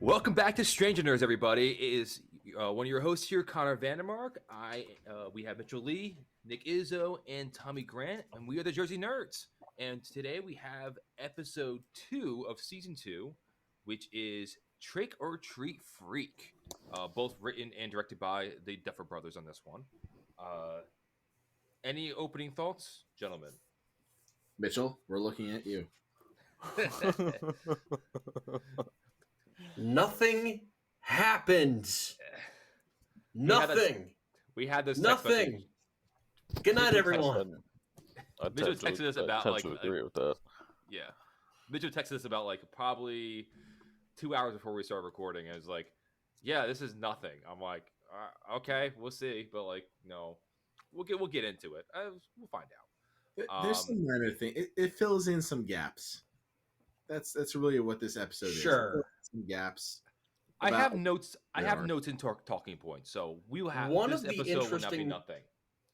Welcome back to Stranger Nerds, everybody. It is one of your hosts here, Connor Vandermark. We have Mitchell Lee, Nick Izzo, and Tommy Grant, and we are the Jersey Nerds. And today we have episode 2 of season 2, which is Trick or Treat Freak, both written and directed by the Duffer Brothers on this one. Any opening thoughts, gentlemen? Mitchell, we're looking at you. Nothing happened. Nothing. We had this. Nothing. Good night, everyone. Mitchell texted us about agree with that. Yeah, Mitchell texted us about probably 2 hours before we started recording. And it was like, "Yeah, this is nothing." I'm like, "Okay, we'll see," but no, we'll get into it. We'll find out. There's some minor thing. It fills in some gaps. That's really what this episode is. Some gaps. I have notes. I have notes in talking points. So we will have One this of the episode will not be nothing.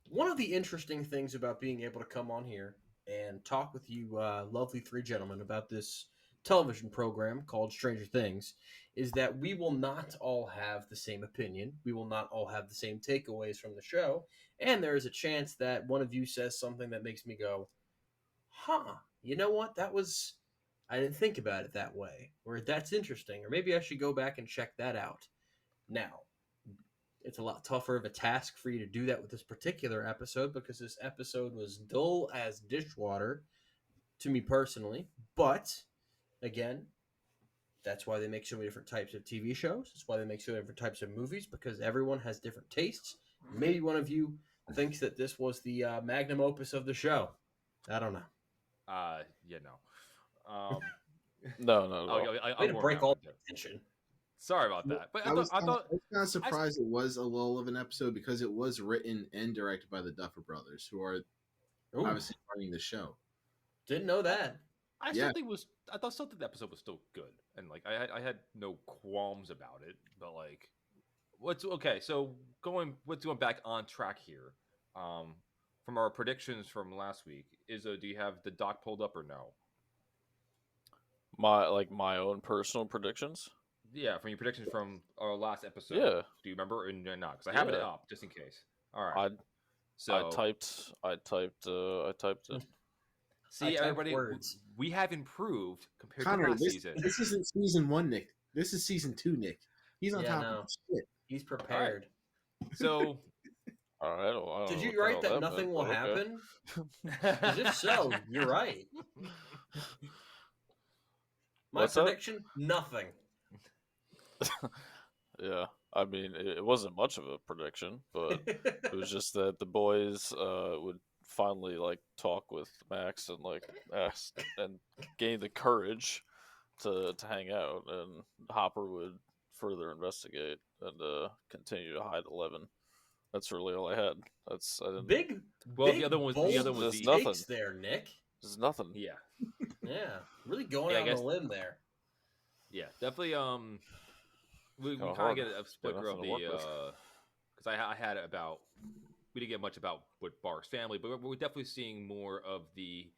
One of the interesting things about being able to come on here and talk with you, lovely three gentlemen, about this television program called Stranger Things is that we will not all have the same opinion. We will not all have the same takeaways from the show. And there is a chance that one of you says something that makes me go, huh, you know what? I didn't think about it that way. Or that's interesting. Or maybe I should go back and check that out. Now, it's a lot tougher of a task for you to do that with this particular episode because this episode was dull as dishwater to me personally. But, again, that's why they make so many different types of TV shows. That's why they make so many different types of movies, because everyone has different tastes. Maybe one of you thinks that this was the magnum opus of the show. I don't know. No. No. Way to break all the attention. Sorry about that. But I was kind of surprised it was a lull of an episode because it was written and directed by the Duffer Brothers, who are obviously running the show. Didn't know that. I thought the episode was still good, and I had no qualms about it. But what's okay? So going back on track here, from our predictions from last week, Izzo, do you have the doc pulled up or no? My own personal predictions. Yeah, from your predictions from our last episode. Yeah. Do you remember or not? Because I have it up just in case. All right. I typed it. See, everybody, we have improved compared Connor, to last season. This isn't season 1, Nick. This is season 2, Nick. He's on top of shit. He's prepared. Right. So, all right. I don't did you write that nothing will happen? Because if so, you're right. My prediction: nothing. Yeah, I mean, it wasn't much of a prediction, but it was just that the boys would finally talk with Max and ask and gain the courage to hang out, and Hopper would further investigate and continue to hide 11. That's really all I had. I didn't. Big. The other one was nothing there, Nick. There's nothing. Yeah. Yeah, really going out on a limb there. Yeah, definitely. We kind of get a splinter of the because I had about we didn't get much about with Bark's family, but we're definitely seeing more of the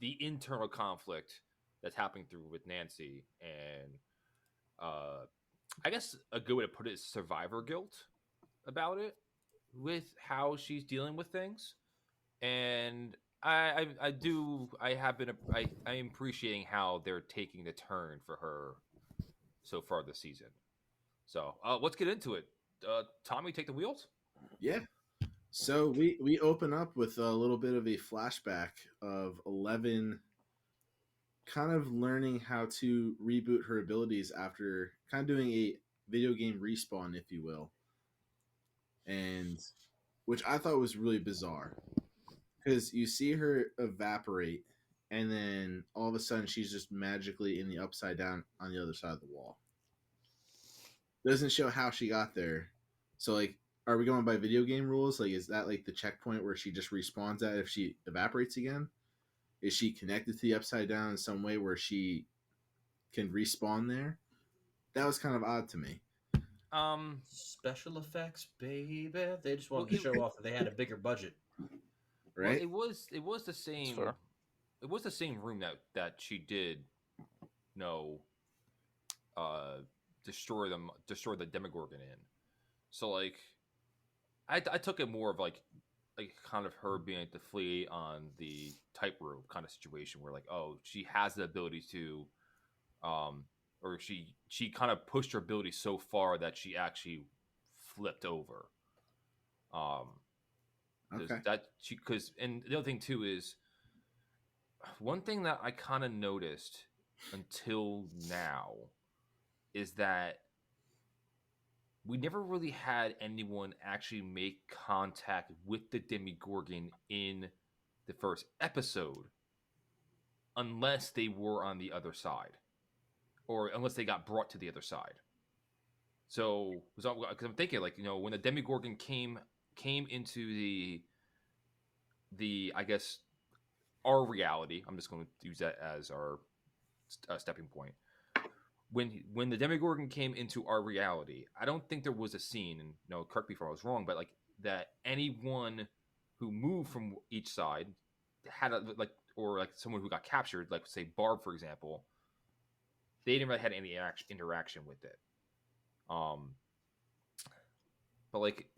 internal conflict that's happening through with Nancy, and I guess a good way to put it is survivor guilt about it with how she's dealing with things, and I am appreciating how they're taking the turn for her so far this season. So let's get into it. Tommy, take the wheels. Yeah. So we open up with a little bit of a flashback of 11 kind of learning how to reboot her abilities after kind of doing a video game respawn, if you will. And which I thought was really bizarre. Because you see her evaporate, and then all of a sudden she's just magically in the upside down on the other side of the wall. Doesn't show how she got there. So, are we going by video game rules? Is that the checkpoint where she just respawns at if she evaporates again? Is she connected to the upside down in some way where she can respawn there? That was kind of odd to me. Special effects, baby. They just wanted to show off that they had a bigger budget. Right? Well, it was the same. It was the same room that she did destroy the Demogorgon in. So like, I took it more of like kind of her being like the flea on the tightrope kind of situation where like, oh, she has the ability to, or she kind of pushed her ability so far that she actually flipped over. Okay. And the other thing too is one thing that I kind of noticed until now is that we never really had anyone actually make contact with the Demogorgon in the first episode unless they were on the other side or unless they got brought to the other side. So, because I'm thinking, like, when the Demogorgon came into the I guess our reality, I'm just going to use that as our stepping point. When the Demogorgon came into our reality, I don't think there was a scene, and correct me if I was wrong, but like that anyone who moved from each side had or someone who got captured, like say Barb, for example, they didn't really have any interaction with it. But like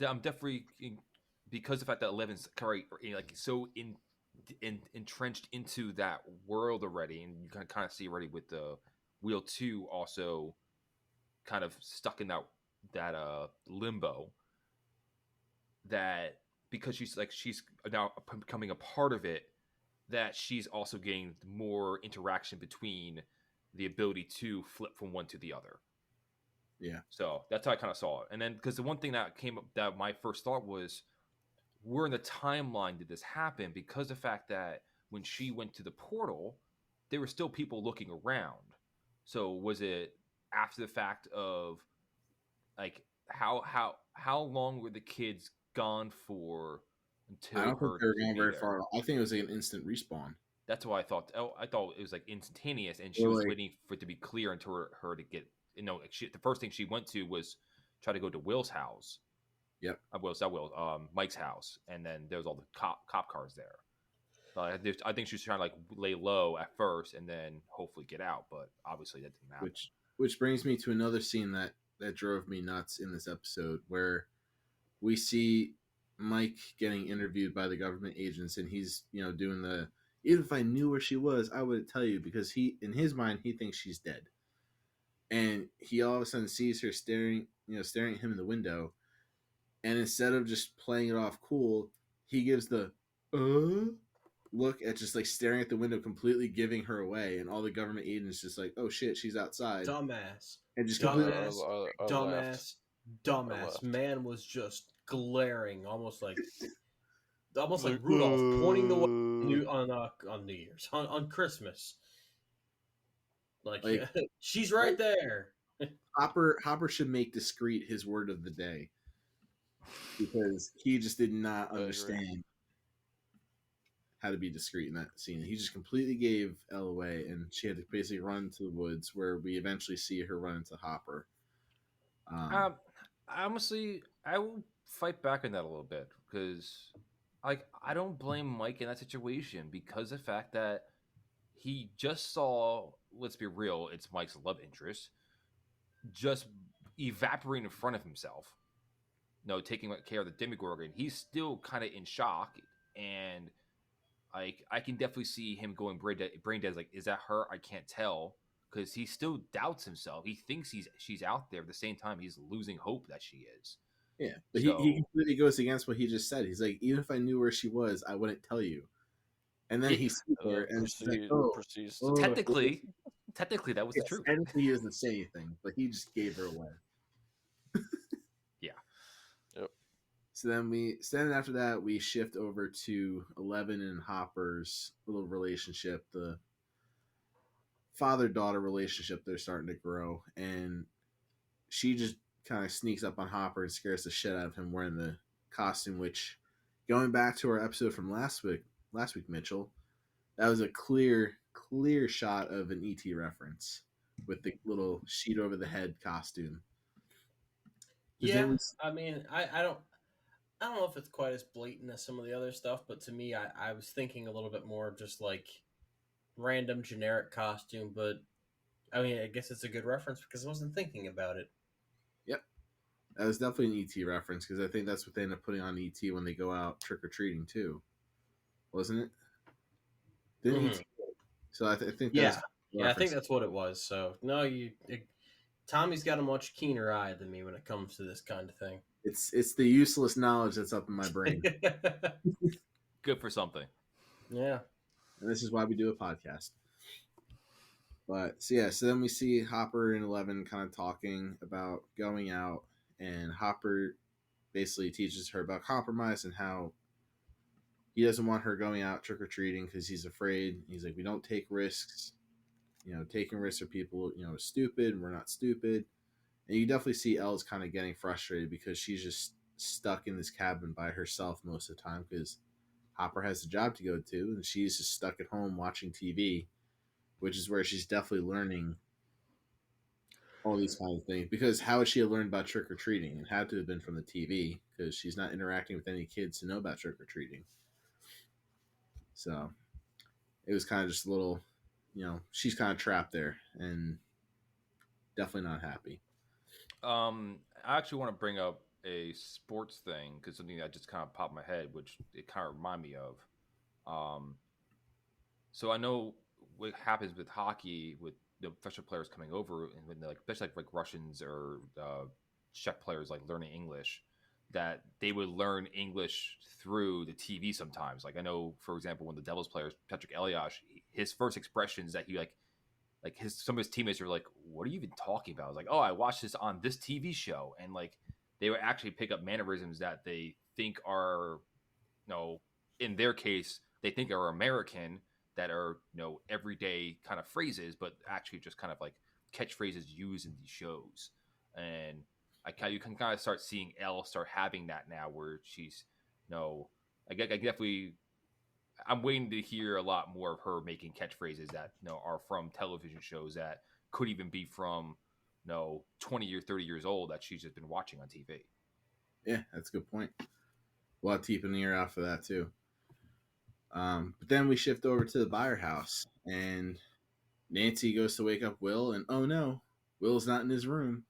I'm definitely because of the fact that Eleven's like so entrenched into that world already, and you can kind of see already with the Wheel 2 also kind of stuck in that limbo, that because she's now becoming a part of it, that she's also getting more interaction between the ability to flip from one to the other. Yeah. So that's how I kind of saw it. And then because the one thing that came up that my first thought was, where in the timeline did this happen? Because the fact that when she went to the portal, there were still people looking around. So was it after the fact of like how long were the kids gone for until I don't think they were going very far. I think it was like an instant respawn. That's what I thought. Oh, I thought it was like instantaneous, and she was waiting for it to be clear until her to get. The first thing she went to was try to go to Will's house. Yep. Mike's house, and then there was all the cop cars there. I think she was trying to like lay low at first, and then hopefully get out. But obviously that didn't happen. Which brings me to another scene that drove me nuts in this episode, where we see Mike getting interviewed by the government agents, and he's doing the even if I knew where she was, I wouldn't tell you, because in his mind he thinks she's dead, and he all of a sudden sees her staring at him in the window. And instead of just playing it off cool, he gives the look at just like staring at the window, completely giving her away. And all the government agents just like, oh shit, she's outside. Dumbass. And just Dumbass. Man was just glaring, almost like Rudolph pointing the way on New Year's, on Christmas. Like she's right there. Hopper should make discreet his word of the day, because he just did not understand how to be discreet in that scene. He just completely gave Elle away, and she had to basically run to the woods, where we eventually see her run into Hopper. Honestly, I will fight back on that a little bit, because I don't blame Mike in that situation, because the fact that he just saw, let's be real, it's Mike's love interest, just evaporate in front of himself. Taking care of the Demogorgon. He's still kind of in shock, and I can definitely see him going brain dead. Like, is that her? I can't tell, because he still doubts himself. He thinks she's out there. At the same time, he's losing hope that she is. Yeah, but he completely goes against what he just said. He's like, even if I knew where she was, I wouldn't tell you. And then he sees her and proceeds. Technically, that was the truth. Technically, he doesn't say anything, but he just gave her away. Yeah. Yep. So then after that, we shift over to Eleven and Hopper's little relationship, the father-daughter relationship they're starting to grow, and she just kind of sneaks up on Hopper and scares the shit out of him wearing the costume, which, going back to our episode from last week, Mitchell, that was a clear shot of an ET reference with the little sheet over the head costume. Yeah, I mean, I don't know if it's quite as blatant as some of the other stuff, but to me, I was thinking a little bit more of just like random generic costume. But I mean, I guess it's a good reference because I wasn't thinking about it. Yep. That was definitely an ET reference because I think that's what they end up putting on ET when they go out trick or treating too, wasn't it? Didn't ET? So I think Yeah, that's yeah, I think that's what it was. So no, Tommy's got a much keener eye than me when it comes to this kind of thing. It's the useless knowledge that's up in my brain. Good for something. Yeah. And this is why we do a podcast. But so then we see Hopper and Eleven kind of talking about going out, and Hopper basically teaches her about compromise and how he doesn't want her going out trick or treating because he's afraid. He's like, we don't take risks. Taking risks for people, is stupid. We're not stupid. And you definitely see Elle's kind of getting frustrated because she's just stuck in this cabin by herself most of the time because Hopper has a job to go to, and she's just stuck at home watching TV, which is where she's definitely learning all these kind of things. Because how would she have learned about trick or treating? It had to have been from the TV because she's not interacting with any kids to know about trick or treating. So it was kind of just a little, she's kind of trapped there and definitely not happy. I actually want to bring up a sports thing because something that just kind of popped in my head, which it kind of reminded me of. So I know what happens with hockey with the professional players coming over, and when they're especially like Russians or Czech players learning English, that they would learn English through the TV sometimes. Like I know, for example, when the Devils players Patrick Elias, his first expressions that he some of his teammates are like, "What are you even talking about?" I was like, "Oh, I watched this on this TV show," and they would actually pick up mannerisms that they think are, in their case, they think are American, that are everyday kind of phrases, but actually just kind of like catchphrases used in these shows. And you can kind of start seeing Elle start having that now, where she's, I definitely. I'm waiting to hear a lot more of her making catchphrases that are from television shows that could even be from 20 or 30 years old that she's just been watching on TV. Yeah, that's a good point. We'll have to keep an ear out for that too. But then we shift over to the Buyer house, and Nancy goes to wake up Will, and oh no, Will's not in his room,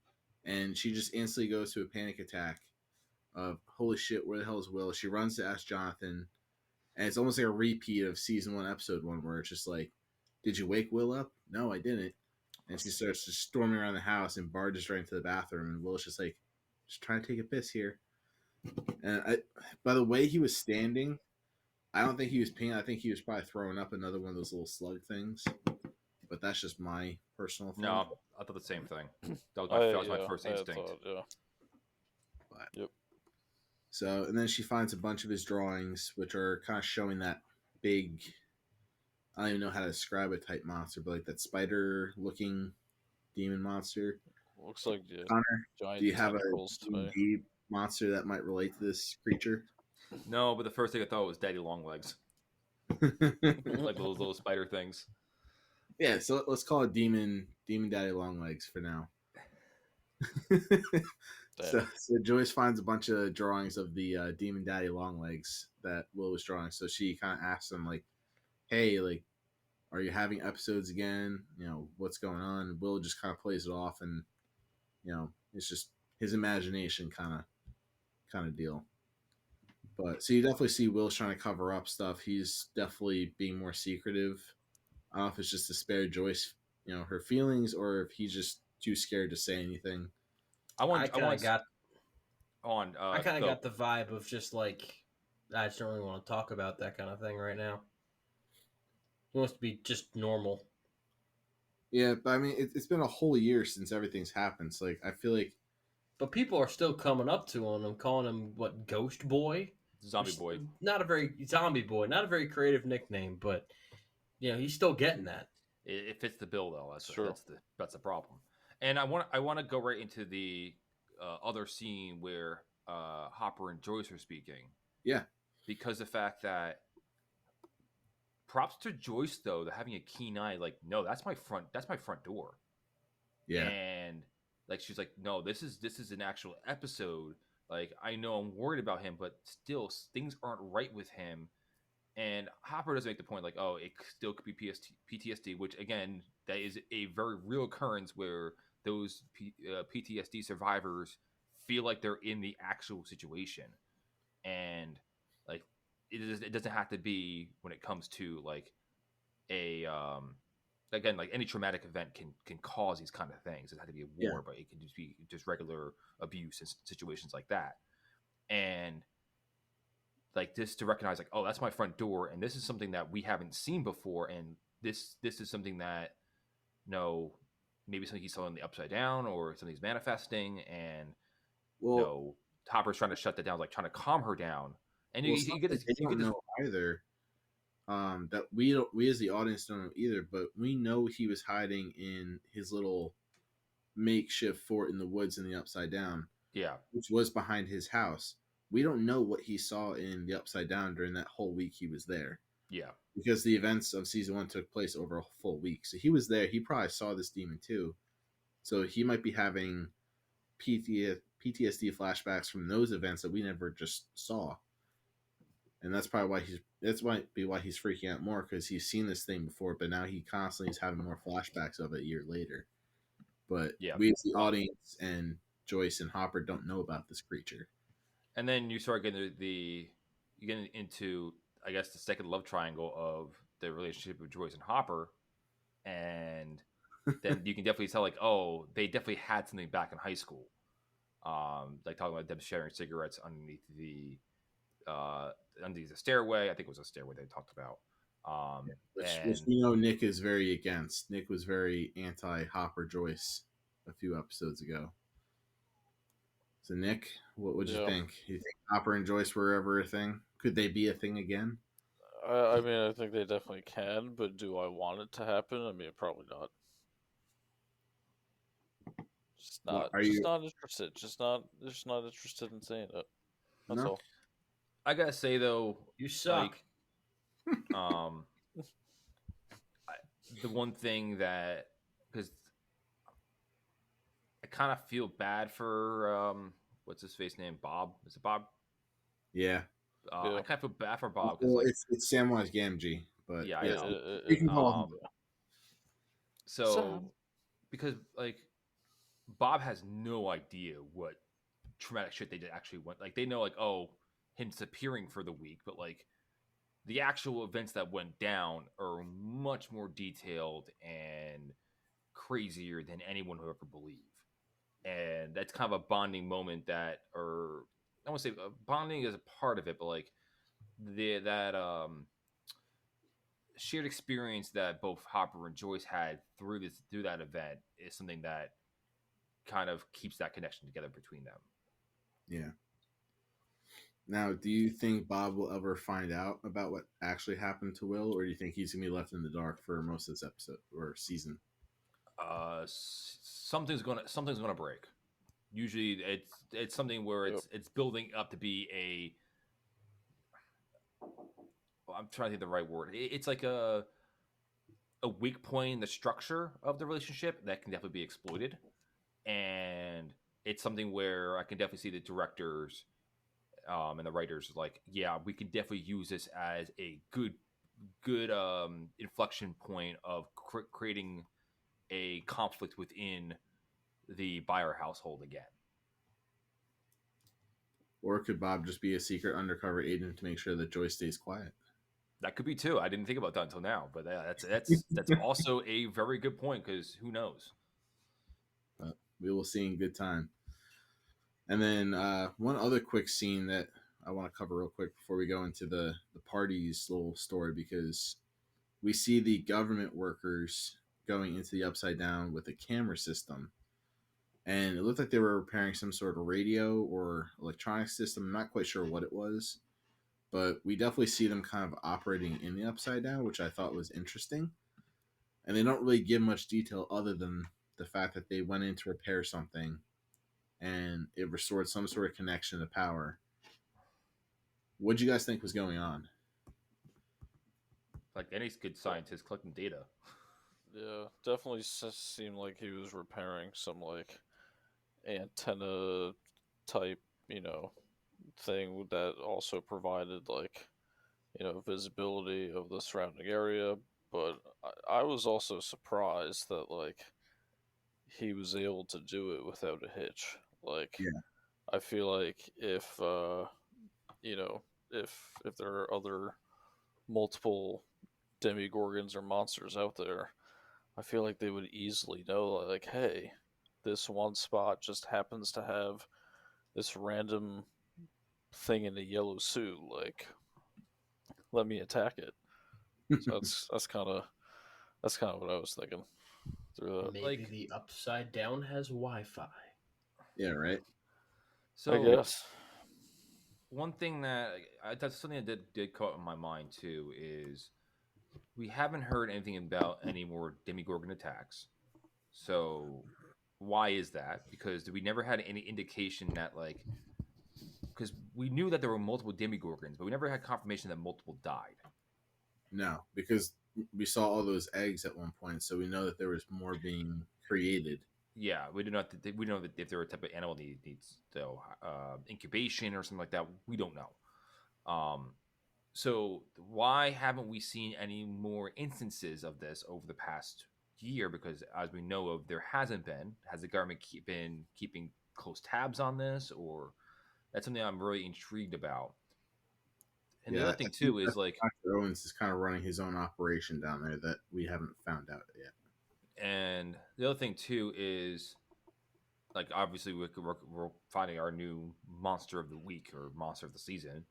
and she just instantly goes to a panic attack of holy shit, where the hell is Will? She runs to ask Jonathan. And it's almost like a repeat of season 1, episode 1, where it's just like, did you wake Will up? No, I didn't. And she starts just storming around the house and barges right into the bathroom. And Will's just like, just trying to take a piss here. And by the way he was standing, I don't think he was peeing. I think he was probably throwing up another one of those little slug things. But that's just my personal thing. No, I thought the same thing. That was my first instinct. But, yep. So, and then she finds a bunch of his drawings, which are kind of showing that big, I don't even know how to describe it, type monster, but like that spider-looking demon monster. Looks like Connor, giant do you have a D monster that might relate to this creature? No, but the first thing I thought was Daddy Longlegs. Like those little spider things. Yeah, so let's call it Demon Daddy Longlegs for now. So Joyce finds a bunch of drawings of the Demon Daddy Longlegs that Will was drawing. So she kind of asks him, like, hey, like, are you having episodes again? What's going on? And Will just kind of plays it off, and, it's just his imagination kind of deal. But so you definitely see Will trying to cover up stuff. He's definitely being more secretive. I don't know if it's just to spare Joyce, her feelings, or if he's just too scared to say anything. I kind of got the vibe of just like, I just don't really want to talk about that kind of thing right now. He wants to be just normal. Yeah, but I mean, it's been a whole year since everything's happened. So I feel like, but people are still coming up to him and calling him Ghost Boy, Zombie Boy. Not a very creative nickname, but he's still getting that. It fits the bill though. Sure. That's the problem. And I want to go right into the other scene where Hopper and Joyce are speaking. Yeah. Because the fact that, props to Joyce though, to having a keen eye. Like, no, that's my front door. Yeah. And she's like, no, this is an actual episode. Like, I know I'm worried about him, but still things aren't right with him. And Hopper doesn't make the point like, oh, it still could be PTSD, which again, that is a very real occurrence where those PTSD survivors feel like they're in the actual situation, and like it doesn't have to be when it comes to like a again, like any traumatic event can cause these kind of things. It has to be a war, but it can just be just regular abuse and situations like that. And like this to recognize like, oh, that's my front door, and this is something that we haven't seen before, and this is something that maybe something he saw in the Upside Down or something he's manifesting, and Hopper's trying to shut that down, like trying to calm her down. And you get this, you get this know either. That we as the audience don't know either, but we know he was hiding in his little makeshift fort in the woods in the Upside Down. Yeah. Which was behind his house. We don't know what he saw in the Upside Down during that whole week he was there. Yeah. Because the events of season 1 took place over a full week. So he was there. He probably saw this demon too. So he might be having PTSD flashbacks from those events that we never just saw. And that's probably why he's freaking out more, because he's seen this thing before, but now he constantly is having more flashbacks of it a year later. But we as the audience and Joyce and Hopper don't know about this creature. And then you start getting into, I guess, the second love triangle of the relationship with Joyce and Hopper, and then you can definitely tell, like, oh, they definitely had something back in high school. Like talking about them sharing cigarettes underneath the stairway. I think it was a stairway they talked about. Which we know Nick is very against. Nick was very anti-Hopper Joyce a few episodes ago. So Nick, what would you think? You think Hopper and Joyce were ever a thing? Could they be a thing again? I mean, I think they definitely can, but do I want it to happen? I mean, probably not. Just not. Not interested. Just not interested in saying it. That's all. I gotta say though, you suck. Like, the one thing that, because I kind of feel bad for what's his face name, Bob? Is it Bob? Yeah. I kind of feel bad for Bob. Well, like, it's Samwise Gamgee, but yeah, you can call him. So, because like Bob has no idea what traumatic shit they did actually went. Like they know, like, oh, him disappearing for the week, but like the actual events that went down are much more detailed and crazier than anyone would ever believe. And that's kind of a bonding moment that, or I want to say bonding is a part of it, but like that shared experience that both Hopper and Joyce had through that event is something that kind of keeps that connection together between them. Yeah. Now, do you think Bob will ever find out about what actually happened to Will, or do you think he's gonna be left in the dark for most of this episode or season? Something's gonna break. Usually, it's something where it's building up to be a. Well, I'm trying to think of the right word. It's like a weak point in the structure of the relationship that can definitely be exploited, and it's something where I can definitely see the directors and the writers like, yeah, we can definitely use this as a good inflection point of creating a conflict within the Byer household again. Or could Bob just be a secret undercover agent to make sure that Joyce stays quiet? That could be too. I didn't think about that until now, but that's also a very good point, because who knows? But we will see in good time. And then one other quick scene that I want to cover real quick before we go into the party's little story, because we see the government workers going into the Upside Down with a camera system. And it looked like they were repairing some sort of radio or electronic system. I'm not quite sure what it was. But we definitely see them kind of operating in the Upside Down, which I thought was interesting. And they don't really give much detail other than the fact that they went in to repair something and it restored some sort of connection to power. What do you guys think was going on? Like any good scientist collecting data. Yeah, definitely seemed like he was repairing some like antenna type, thing that also provided like visibility of the surrounding area. But I was also surprised that like he was able to do it without a hitch. Like Yeah. I feel like if you know if there are other multiple demigorgons or monsters out there, I feel like they would easily know, like, hey, this one spot just happens to have this random thing in a yellow suit. Like, let me attack it. So that's kind of what I was thinking through that. Maybe Like, the Upside Down has Wi-Fi. Yeah, right. I so guess. one thing that's something that did caught in my mind too is we haven't heard anything about any more Demigorgon attacks. So why is that? Because we never had any indication that like because we knew that there were multiple Demigorgons, but we never had confirmation that multiple died. No, because we saw all those eggs at one point, so we know that there was more being created. Yeah, we do not. We know that if they're a type of animal that needs incubation or something like that, we don't know. So why haven't we seen any more instances of this over the past year? Because as we know of, there hasn't been. Has the government been keeping close tabs on this, or that's something I'm really intrigued about. And the Yeah, other I thing think too is that like, Dr. Owens is kind of running his own operation down there that we haven't found out yet. and the other thing too is like obviously we're finding our new monster of the week or monster of the season,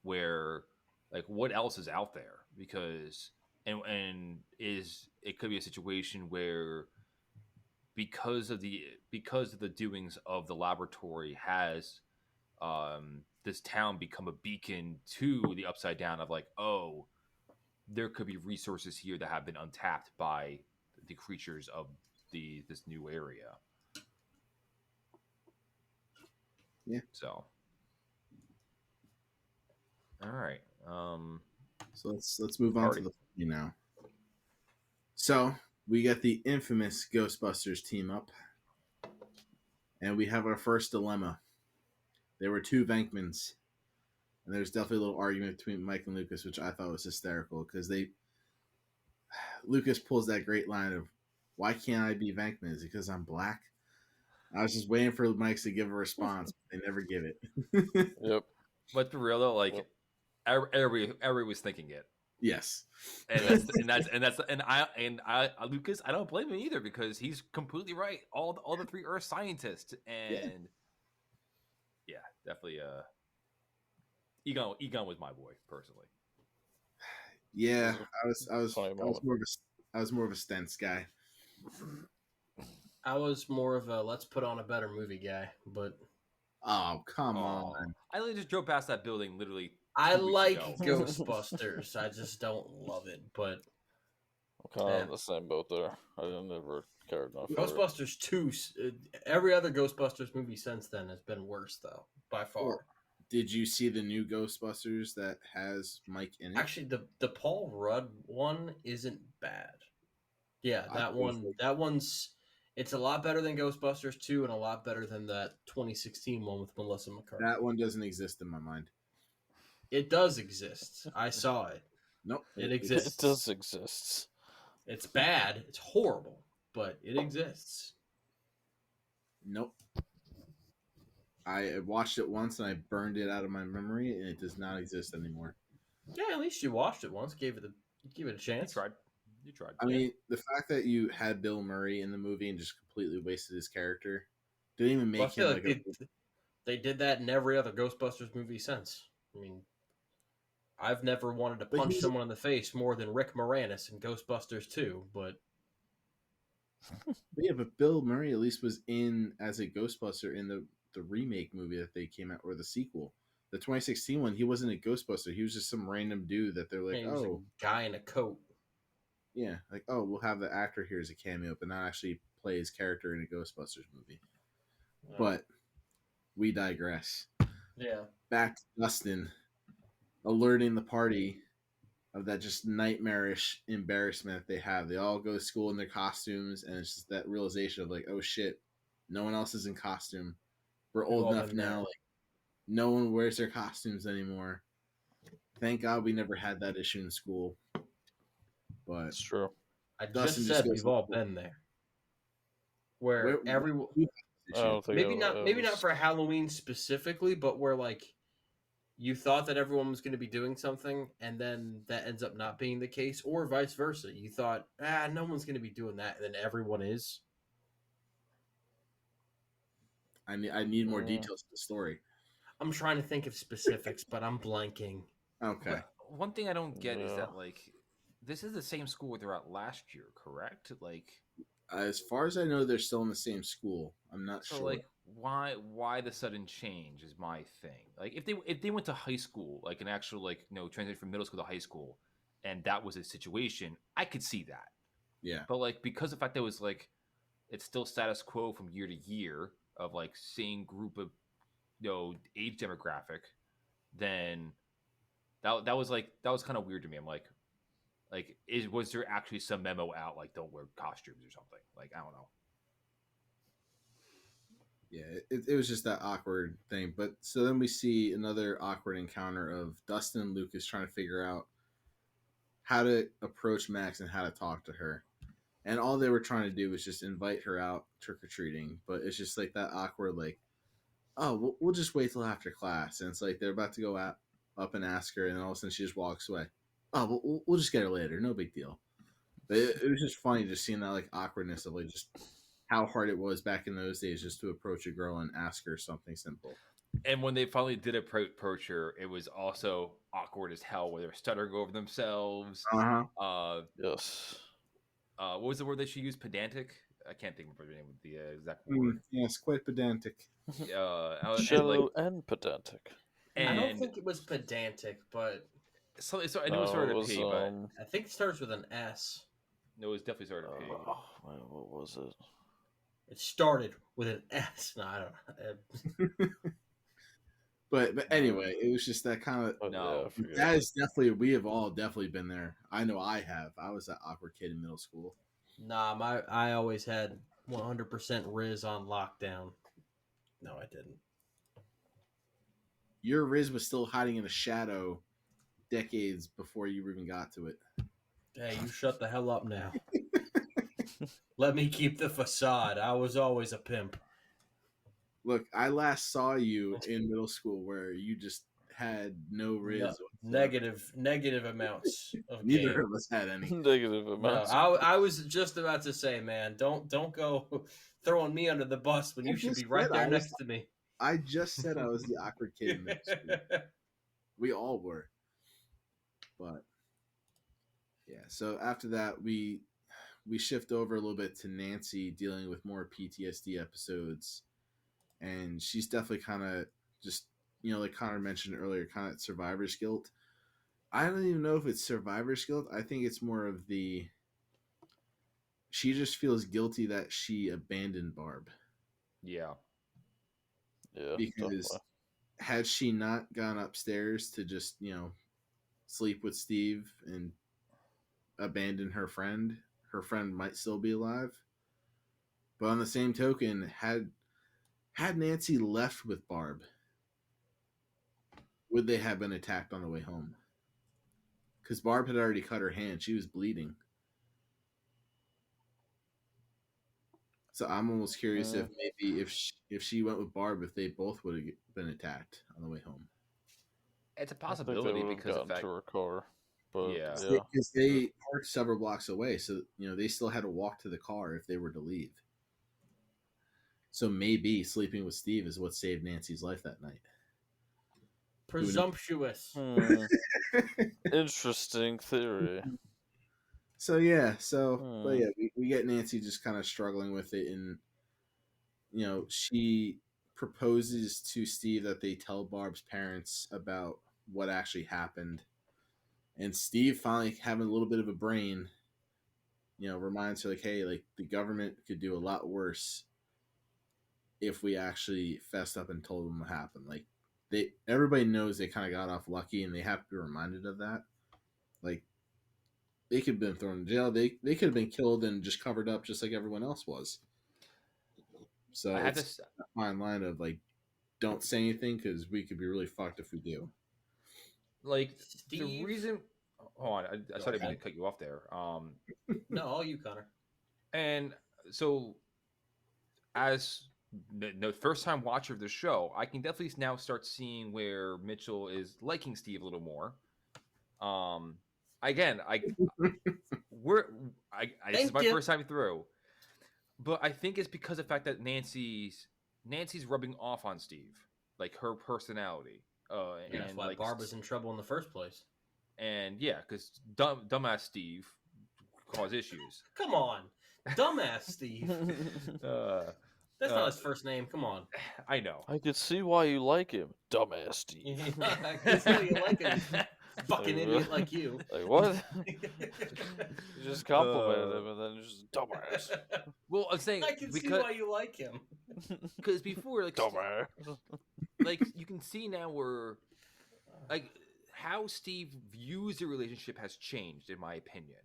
where like what else is out there? Because and is it could be a situation where because of the doings of the laboratory has this town become a beacon to the Upside Down of like, oh, there could be resources here that have been untapped by the creatures of this new area. Yeah. So, all right. So let's move on to the now. So we get the infamous Ghostbusters team up, and we have our first dilemma. There were two Venkmans, and there's definitely a little argument between Mike and Lucas, which I thought was hysterical because Lucas pulls that great line of, "Why can't I be Venkman? Is it because I'm black?" I was just waiting for Mike to give a response, but they never give it. Yep. But for real though, like Yep. everybody was thinking it. Yes, and I Lucas, I don't blame him either because he's completely right. All the three are scientists, and yeah definitely. Egon was my boy personally. Yeah, I was more of a Stents guy. I was more of a let's put on a better movie guy, but oh come on! I literally just drove past that building literally. I 2 weeks like ago. Ghostbusters. I just don't love it, but I'm kind of in the same boat there. I never cared enough. Ghostbusters 2, every other Ghostbusters movie since then has been worse, though, by far. Well, did you see the new Ghostbusters that has Mike in it? Actually, the Paul Rudd one isn't bad. Yeah, one's it's a lot better than Ghostbusters 2 and a lot better than that 2016 one with Melissa McCarthy. That one doesn't exist in my mind. It does exist. I saw it. Nope. It exists. It does exist. It's bad. It's horrible, but it exists. Nope. I watched it once and I burned it out of my memory, and it does not exist anymore. Yeah, at least you watched it once. Gave it a chance. You tried. I mean, the fact that you had Bill Murray in the movie and just completely wasted his character didn't even make him like they did that in every other Ghostbusters movie since. I mean, I've never wanted to punch someone in the face more than Rick Moranis in Ghostbusters 2, but yeah, but Bill Murray at least was in as a Ghostbuster in the remake movie that they came out, or the sequel. The 2016 one, he wasn't a Ghostbuster. He was just some random dude that they're like, he was a guy in a coat. Yeah, like, oh, we'll have the actor here as a cameo, but not actually play his character in a Ghostbusters movie. Yeah. But we digress. Yeah. Back to Dustin alerting the party of that just nightmarish embarrassment that they have. They all go to school in their costumes, and it's just that realization of like, oh shit, no one else is in costume. We're old enough now. Like, no one wears their costumes anymore. Thank God we never had that issue in school. But It's true. I Dustin just just said goes we've all been there, where everyone we had this I issue. don't think maybe not was... for Halloween specifically, but where like you thought that everyone was going to be doing something, and then that ends up not being the case, or vice versa. You thought, no one's going to be doing that, and then everyone is. I need more details to the story. I'm trying to think of specifics, but I'm blanking. Okay. But one thing I don't get is Yeah. that like this is the same school where they're at last year, correct? Like, As far as I know, they're still in the same school. I'm not so sure. like why the sudden change is my thing. Like if they went to high school, like an actual like transition from middle school to high school, and that was a situation, I could see that. Yeah. But like because the fact that it was like it's still status quo from year to year of like same group of age demographic, then that was kind of weird to me. I'm like was there actually some memo out like don't wear costumes or something? Like I don't know. Yeah, it was just that awkward thing. But so then we see another awkward encounter of Dustin and Lucas trying to figure out how to approach Max and how to talk to her. And all they were trying to do was just invite her out trick-or-treating. But it's just like that awkward, like, oh, we'll just wait till after class. And it's like they're about to go up and ask her, and all of a sudden she just walks away. Oh, we'll just get her later. No big deal. But it was just funny just seeing that like awkwardness of like just how hard it was back in those days just to approach a girl and ask her something simple. And when they finally did approach her, it was also awkward as hell, where they were stuttering over themselves. Yes. What was the word that she used? Pedantic. I can't think of the name of the exact word. Yes, quite pedantic. Shallow and pedantic. And I don't think it was pedantic, but so I know it started with a P, but I think it starts with an S. no, it was definitely started with a P. What was it? It started with an S. No, I don't. But anyway, it was just that kind of. No, that is definitely. We have all definitely been there. I know I have. I was that awkward kid in middle school. Nah, I always had 100% Riz on lockdown. No, I didn't. Your Riz was still hiding in a shadow decades before you even got to it. Hey, you shut the hell up now. Let me keep the facade. I was always a pimp. Look, I last saw you in middle school where you just had no Riz. Negative amounts of Neither game. of us had any. Negative amounts. No, I was just about to say, man, don't go throwing me under the bus when you should be right there next to me. I just said I was the awkward kid in middle school. We all were. But yeah, so after that we shift over a little bit to Nancy dealing with more PTSD episodes. And she's definitely kind of just, like Connor mentioned earlier, kind of survivor's guilt. I don't even know if it's survivor's guilt. I think it's more of she just feels guilty that she abandoned Barb. Yeah. Yeah. Because definitely. had she not gone upstairs to just, sleep with Steve and abandon her friend might still be alive. But on the same token, had Nancy left with Barb, would they have been attacked on the way home? Because Barb had already cut her hand. She was bleeding. So I'm almost curious if maybe if she went with Barb, if they both would have been attacked on the way home. It's a possibility because of to her car. But yeah. Because they parked several blocks away, so they still had to walk to the car if they were to leave. So maybe sleeping with Steve is what saved Nancy's life that night. Presumptuous. Interesting theory. So yeah, but yeah, we get Nancy just kind of struggling with it, and she proposes to Steve that they tell Barb's parents about what actually happened, and Steve finally having a little bit of a brain, reminds her like, hey, like the government could do a lot worse if we actually fessed up and told them what happened. Like everybody knows they kind of got off lucky, and they have to be reminded of that. Like they could have been thrown in jail. They could have been killed and just covered up just like everyone else was. So it's a fine line of like, don't say anything because we could be really fucked if we do. Like the Steve. reason. Hold on, I Go sorry I didn't mean ahead. to cut you off there. No, all you, Connor. And so as the first time watcher of the show, I can definitely now start seeing where Mitchell is liking Steve a little more. Again, we're this is Thank my you. first time through, but I think it's because of the fact that Nancy's rubbing off on Steve, like her personality. And that's why like Barb was in trouble in the first place. and yeah, because dumbass Steve caused issues. Come on, dumbass Steve. That's not his first name. Come on. I know. I could see why you like him, dumbass Steve. I can see why you like him, fucking idiot like you. Like what? You just complimented him and then just dumbass. Well, I'm saying I can see why you like him. because before, like, Dumbass. like you can see now where, like, how Steve views the relationship has changed, in my opinion.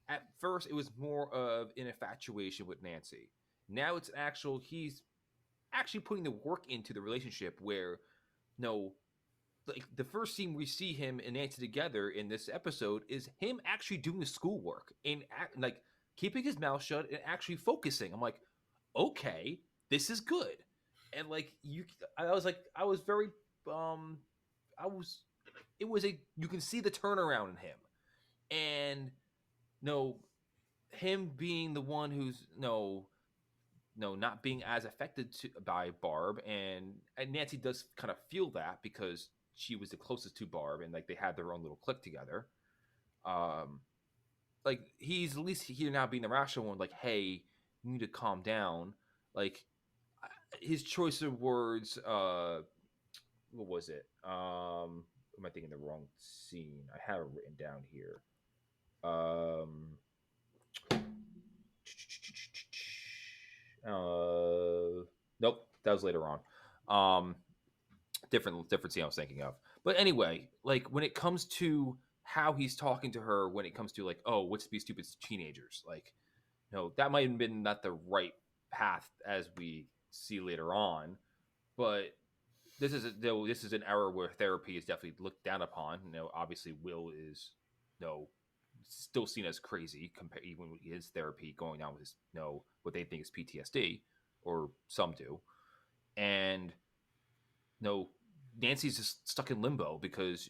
At first, it was more of an infatuation with Nancy. Now it's he's actually putting the work into the relationship. Where, no, like the first scene we see him and Nancy together in this episode is him actually doing the schoolwork and like keeping his mouth shut and actually focusing. I'm like, okay, this is good. And like I was very it was you can see the turnaround in him. And no, him being the one who's not being as affected by Barb, and Nancy does kind of feel that because she was the closest to Barb, and like they had their own little clique together. Like he's at least here now being the rational one, like, hey, you need to calm down. Like his choice of words, what was it? Am I thinking the wrong scene? I have it written down here. Nope, that was later on. Different scene I was thinking of. But anyway, like when it comes to how he's talking to her, when it comes to like, oh, what's to be stupid teenagers, like, that might have been not the right path as we see later on. But this is an era where therapy is definitely looked down upon. Obviously, Will is still seen as crazy compared even with his therapy going on with his what they think is PTSD, or some do. And Nancy's just stuck in limbo because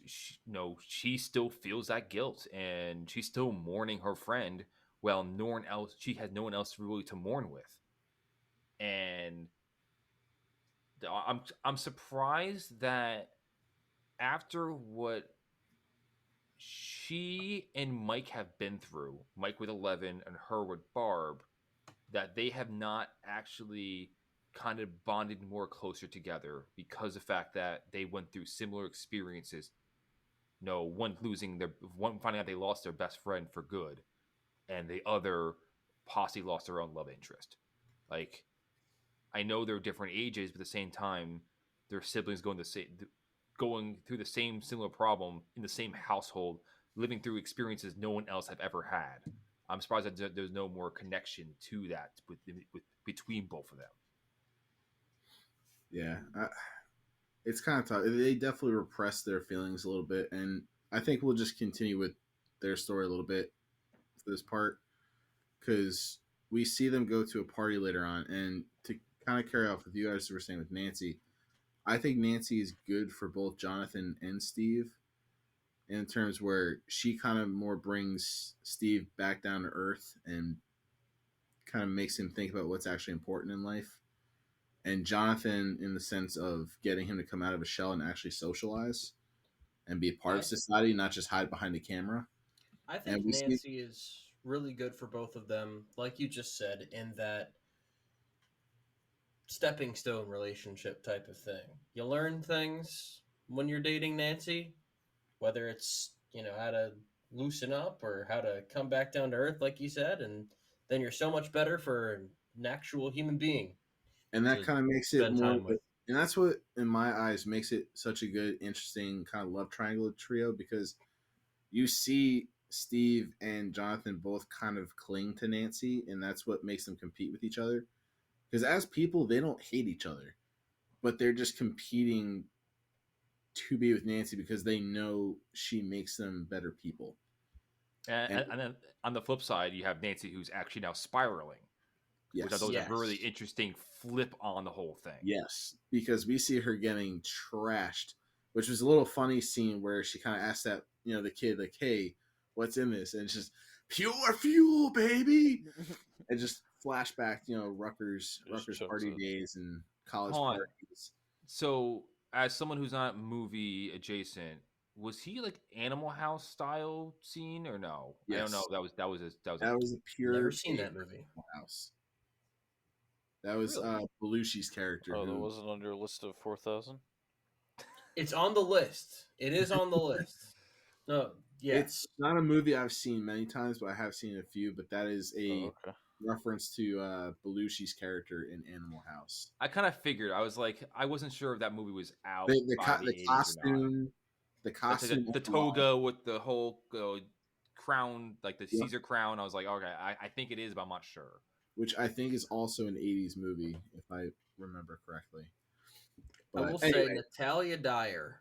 she still feels that guilt, and she's still mourning her friend while she has no one else really to mourn with. And I'm surprised that after what she and Mike have been through, Mike with 11 and her with Barb, that they have not actually kind of bonded more closer together because of the fact that they went through similar experiences. One finding out they lost their best friend for good, and the other possibly lost their own love interest. Like, I know they're different ages, but at the same time, their siblings going through the same similar problem in the same household, living through experiences no one else have ever had. I'm surprised that there's no more connection to that between both of them. Yeah, it's kind of tough. They definitely repress their feelings a little bit, and I think we'll just continue with their story a little bit for this part, because we see them go to a party later on. And to kind of carry off with you guys were saying with Nancy, I think Nancy is good for both Jonathan and Steve in terms where she kind of more brings Steve back down to earth and kind of makes him think about what's actually important in life. And Jonathan in the sense of getting him to come out of a shell and actually socialize and be a part of society, not just hide behind the camera. I think Nancy is really good for both of them, like you just said, in that stepping stone relationship type of thing. You learn things when you're dating Nancy, whether it's, how to loosen up or how to come back down to earth, like you said, and then you're so much better for an actual human being. And that kind of makes it more, and that's what, in my eyes, makes it such a good, interesting kind of love triangle trio, because you see Steve and Jonathan both kind of cling to Nancy, and that's what makes them compete with each other. Because as people, they don't hate each other, but they're just competing to be with Nancy because they know she makes them better people. And then on the flip side, you have Nancy, who's actually now spiraling, Yes. which I thought was a really interesting flip on the whole thing. Yes, because we see her getting trashed, which was a little funny scene where she kind of asked that, the kid, like, hey, what's in this? And it's just pure fuel, baby. And just flashback, Rutgers party days and college parties. So, as someone who's not movie adjacent, was he like Animal House style scene or no? Yes. I don't know. That was a pure. Never seen that movie. Animal House. That was Belushi's character. Oh, that wasn't on your list of 4,000? It's on the list. It is on the list. No, yeah. It's not a movie I've seen many times, but I have seen a few. But that is a reference to Belushi's character in Animal House. I kind of figured. I was like, I wasn't sure if that movie was out. The costume, the toga with the whole crown, like the Caesar crown. I was like, okay, I think it is, but I'm not sure. Which I think is also an 80s movie, if I remember correctly. But I will say Natalia Dyer,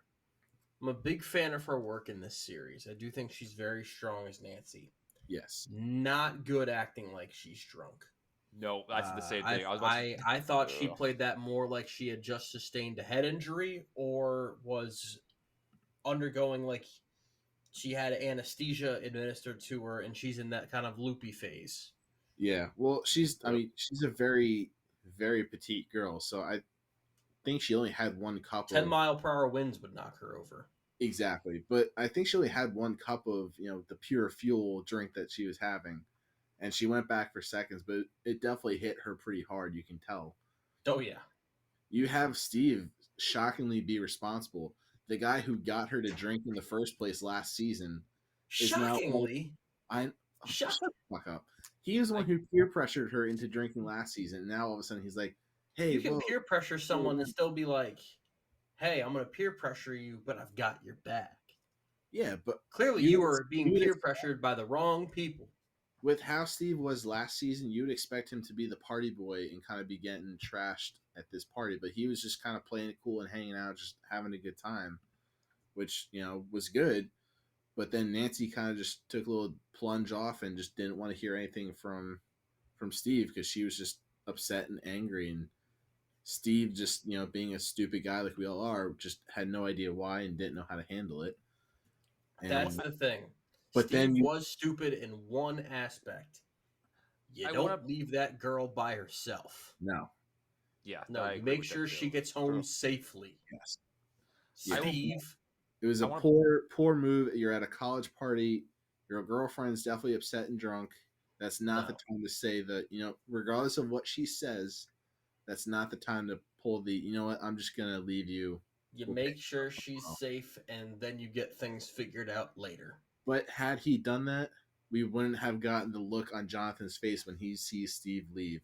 I'm a big fan of her work in this series. I do think she's very strong as Nancy. Yes. Not good acting like she's drunk. No, that's the same thing. I thought she played that more like she had just sustained a head injury or was undergoing, like she had anesthesia administered to her and she's in that kind of loopy phase. Yeah, well, she's a very, very petite girl, so I think she only had one cup 10-mile-per-hour winds would knock her over. Exactly, but I think she only had one cup of, the pure fuel drink that she was having, and she went back for seconds, but it definitely hit her pretty hard, you can tell. Oh, yeah. You have Steve shockingly be responsible. The guy who got her to drink in the first place last season is shockingly? Shut the fuck up. He was the one who peer pressured her into drinking last season. And now all of a sudden he's like, hey, you can peer pressure someone and still be like, hey, I'm going to peer pressure you, but I've got your back. Yeah, but clearly you were being peer pressured by the wrong people. With how Steve was last season, you would expect him to be the party boy and kind of be getting trashed at this party. But he was just kind of playing it cool and hanging out, just having a good time, which, was good. But then Nancy kind of just took a little plunge off and just didn't want to hear anything from Steve because she was just upset and angry. And Steve just, being a stupid guy like we all are, just had no idea why and didn't know how to handle it. And that's the thing. But Steve was stupid in one aspect. You don't leave that girl by herself. No. Yeah. No, make sure she gets home safely. Yes. Steve. It was a poor move. You're at a college party. Your girlfriend's definitely upset and drunk. That's not the time to say that, regardless of what she says, that's not the time to pull the, I'm just going to leave you. You make sure she's safe, and then you get things figured out later. But had he done that, we wouldn't have gotten the look on Jonathan's face when he sees Steve leave.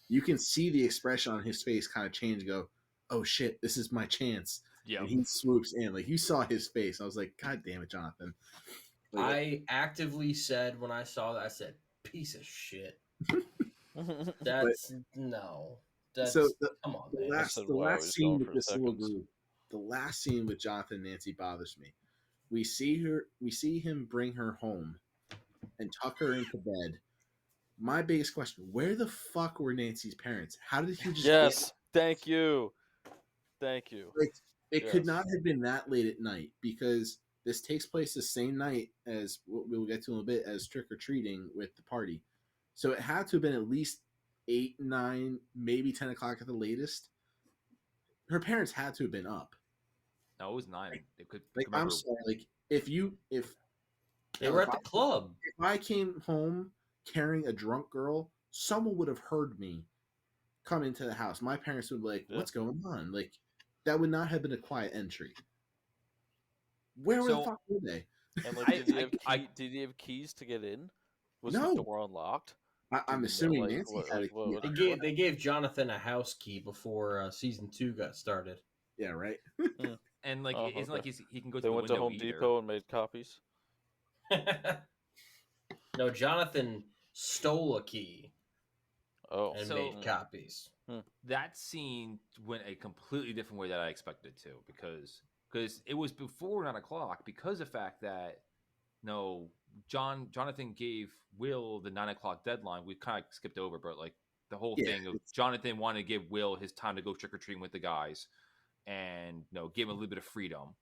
You can see the expression on his face kind of change and go, oh, shit, this is my chance. Yeah, and he swoops in. Like, you saw his face. I was like, God damn it, Jonathan. But I actively said when I saw that, I said, piece of shit. That's no. That's, so come on, the last scene with this little group, the last scene with Jonathan and Nancy bothers me. We see him bring her home and tuck her into bed. My biggest question, where the fuck were Nancy's parents? How did he just Yes, thank you. Like, it could not have been that late at night because this takes place the same night as what we'll get to in a bit as trick-or-treating with the party. So it had to have been at least 8, 9, maybe 10 o'clock at the latest. Her parents had to have been up. No, it was 9. They could. I'm sorry. Like if they were at the club. If I came home carrying a drunk girl, someone would have heard me come into the house. My parents would be like, "What's going on?" Like that would not have been a quiet entry. Where the fuck were they? And like, did he have keys to get in? Was the door unlocked? I'm assuming Nancy had a key. They gave Jonathan a house key before season 2 got started. Yeah, right. And like, it's not like he can go. They went to Home Depot and made copies. No, Jonathan stole a key. And made copies. That scene went a completely different way that I expected it to, because because it was before 9 o'clock because of the fact that Jonathan gave Will the 9 o'clock deadline. We kind of skipped over, but like the whole thing of Jonathan wanted to give Will his time to go trick or treating with the guys, and give him a little bit of freedom.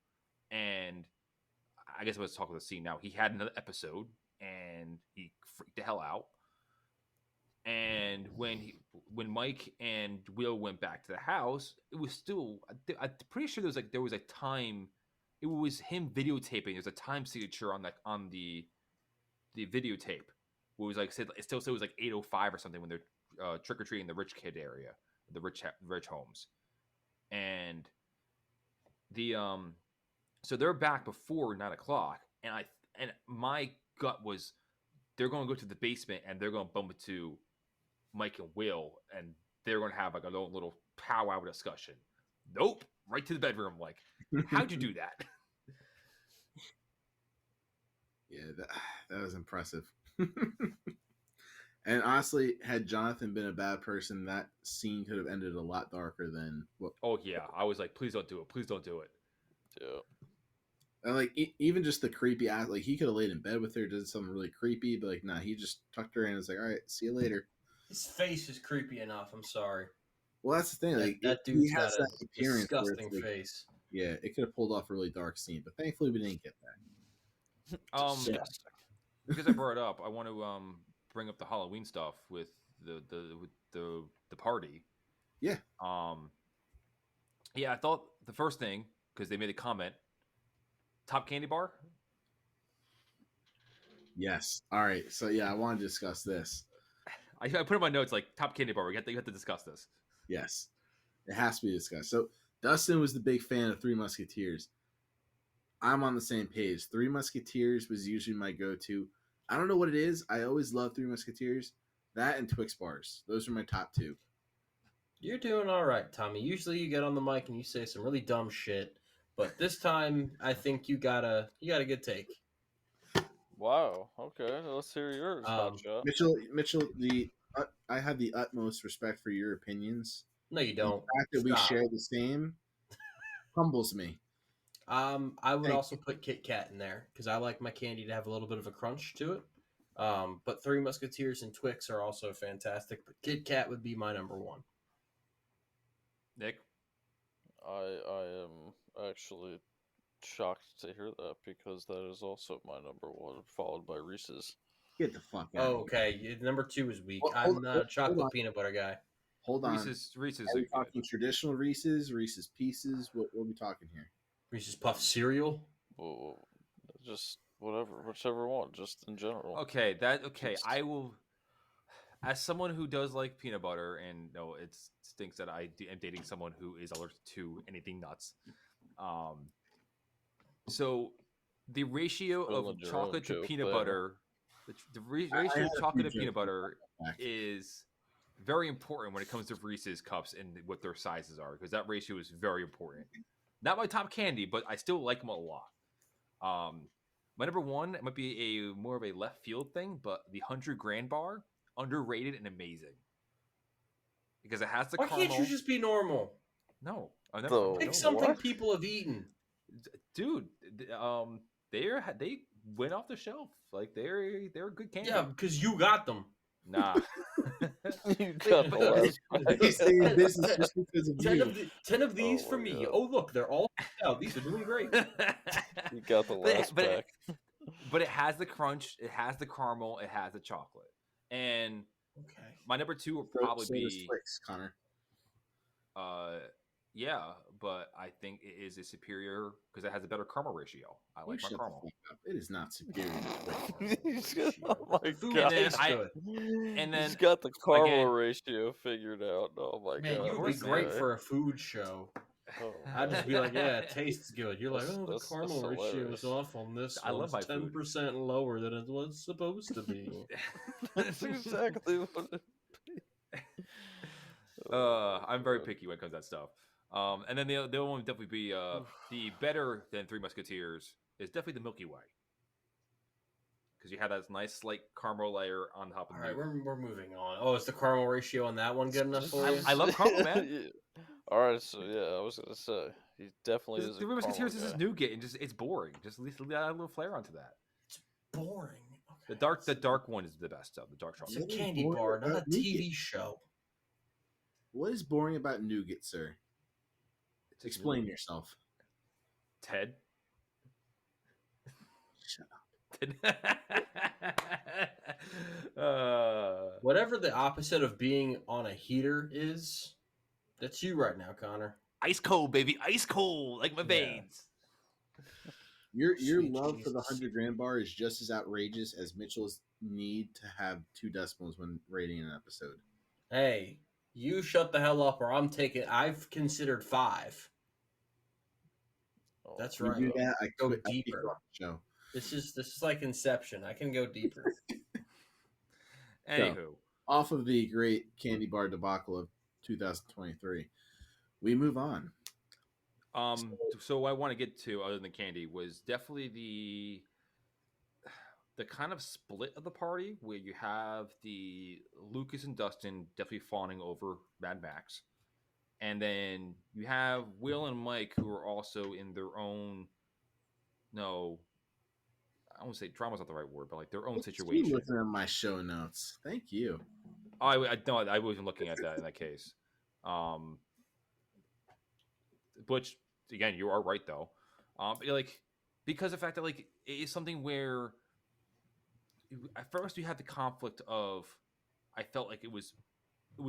And I guess let's talk about the scene now. He had another episode, and he freaked the hell out. And when Mike and Will went back to the house, it was still. I'm pretty sure there was a time. It was him videotaping. There's a time signature on the videotape. It was like it still said it was like 8:05 or something when they're trick or treating the rich kid area, the rich homes, and the so they're back before 9 o'clock, and my gut was they're going to go to the basement and they're going to bump into Mike and Will, and they're going to have like a little powwow discussion. Nope, right to the bedroom. Like, how'd you do that? Yeah, that was impressive. And honestly, had Jonathan been a bad person, that scene could have ended a lot darker than what. Oh yeah, I was like, please don't do it. Please don't do it. Yeah. And like even just the creepy ass, like he could have laid in bed with her, did something really creepy, but like nah, he just tucked her in and was like, all right, see you later. His face is creepy enough. I'm sorry. Well, that's the thing. Like that he dude's has got that a appearance disgusting like, face. Yeah, it could have pulled off a really dark scene, but thankfully we didn't get that. Because I brought it up, I want to bring up the Halloween stuff with the party. Yeah. Yeah, I thought the first thing, because they made a comment, top candy bar. Yes. All right. So yeah, I want to discuss this. I put in my notes like top candy bar. You have to discuss this. Yes, it has to be discussed. So Dustin was the big fan of Three Musketeers. I'm on the same page. Three Musketeers was usually my go-to. I don't know what it is. I always love Three Musketeers. That and Twix bars. Those are my top two. You're doing all right, Tommy. Usually you get on the mic and you say some really dumb shit, but this time I think you got a good take. Wow. Okay, let's hear yours, Hotshot. Mitchell, I have the utmost respect for your opinions. No, you don't. The fact that we share the same humbles me. I would also put Kit Kat in there because I like my candy to have a little bit of a crunch to it. But Three Musketeers and Twix are also fantastic. But Kit Kat would be my number one. Nick, I am actually shocked to hear that because that is also my number one, followed by Reese's. Get the fuck out. Oh, okay. Number two is weak. I'm not a chocolate peanut butter guy. Hold on. Reese's. Are we talking traditional Reese's Pieces? What are we talking here? Reese's Puff cereal? Well, just whatever, whichever one, just in general. Okay, I will. As someone who does like peanut butter, and no, it stinks that I am dating someone who is allergic to anything nuts. So the ratio of chocolate to peanut butter, the ratio of chocolate to peanut butter is very important when it comes to Reese's cups and what their sizes are, because that ratio is very important. Not my top candy, but I still like them a lot. My number one, it might be more of a left field thing, but the 100 Grand bar, underrated and amazing. Because it has the caramel. Why can't you just be normal? No. I never pick something people have eaten. Dude, they went off the shelf. Like they're good candy. Yeah, because you got them. Nah. You got He's saying this is just because of you. 10 of these for me. God. Oh, look, they're all out. These are doing great. You got the last pack. But it has the crunch, it has the caramel, it has the chocolate. And my number two would probably be Twix, Connor. Yeah, but I think it is a superior because it has a better caramel ratio. I like my caramel. It is not superior. Oh my god! And then he's got the caramel ratio figured out. Oh my god! You would be great for a food show. Oh, I'd just be like, yeah, it tastes good. You're like, That's- oh, the that's caramel ratio hilarious. is off on this. I love my food. 10% lower than it was supposed to be. That's exactly what it I'm very picky when it comes to that stuff. And then the other one would definitely be the better than Three Musketeers is definitely the Milky Way. Because you have that nice slight caramel layer on top of All right, we're moving on. Oh, is the caramel ratio on that one good enough for you? I love caramel, man. Yeah. All right, so yeah, I was gonna say He definitely is. The A Three Musketeers caramel is guy. nougat, and just it's boring. Just at least add a little flair onto that. Boring. The Okay. dark one is the best of the dark It's chocolate. a candy boring bar, not a about nougat? TV show. What is boring about nougat, sir? It's Explain really- yourself. Ted. Shut up. Whatever the opposite of being on a heater is, that's you right now, Connor. Ice cold, baby, ice cold, like my Yeah. veins. Your Sweet love for the Jesus. 100 gram bar is just as outrageous as Mitchell's need to have 2 decimals when rating an episode. Hey, you shut the hell up, or I'm taking. I've considered 5. Oh, That's You right. do that, I Go quit. I kick deeper. you off the show. This is like Inception. I can go deeper. Anywho, Off of the great candy bar debacle of 2023, we move on. so what I want to get to, other than candy, was definitely the kind of split of the party where you have the Lucas and Dustin definitely fawning over Mad Max, and then you have Will and Mike who are also in their own, no, I won't say drama's not the right word, but like their own You situation. looking at my show notes. Thank you. I no, I wasn't looking at that in that case. Which again, you are right though. Like because the fact that like it is something where at first you had the conflict of I felt like it was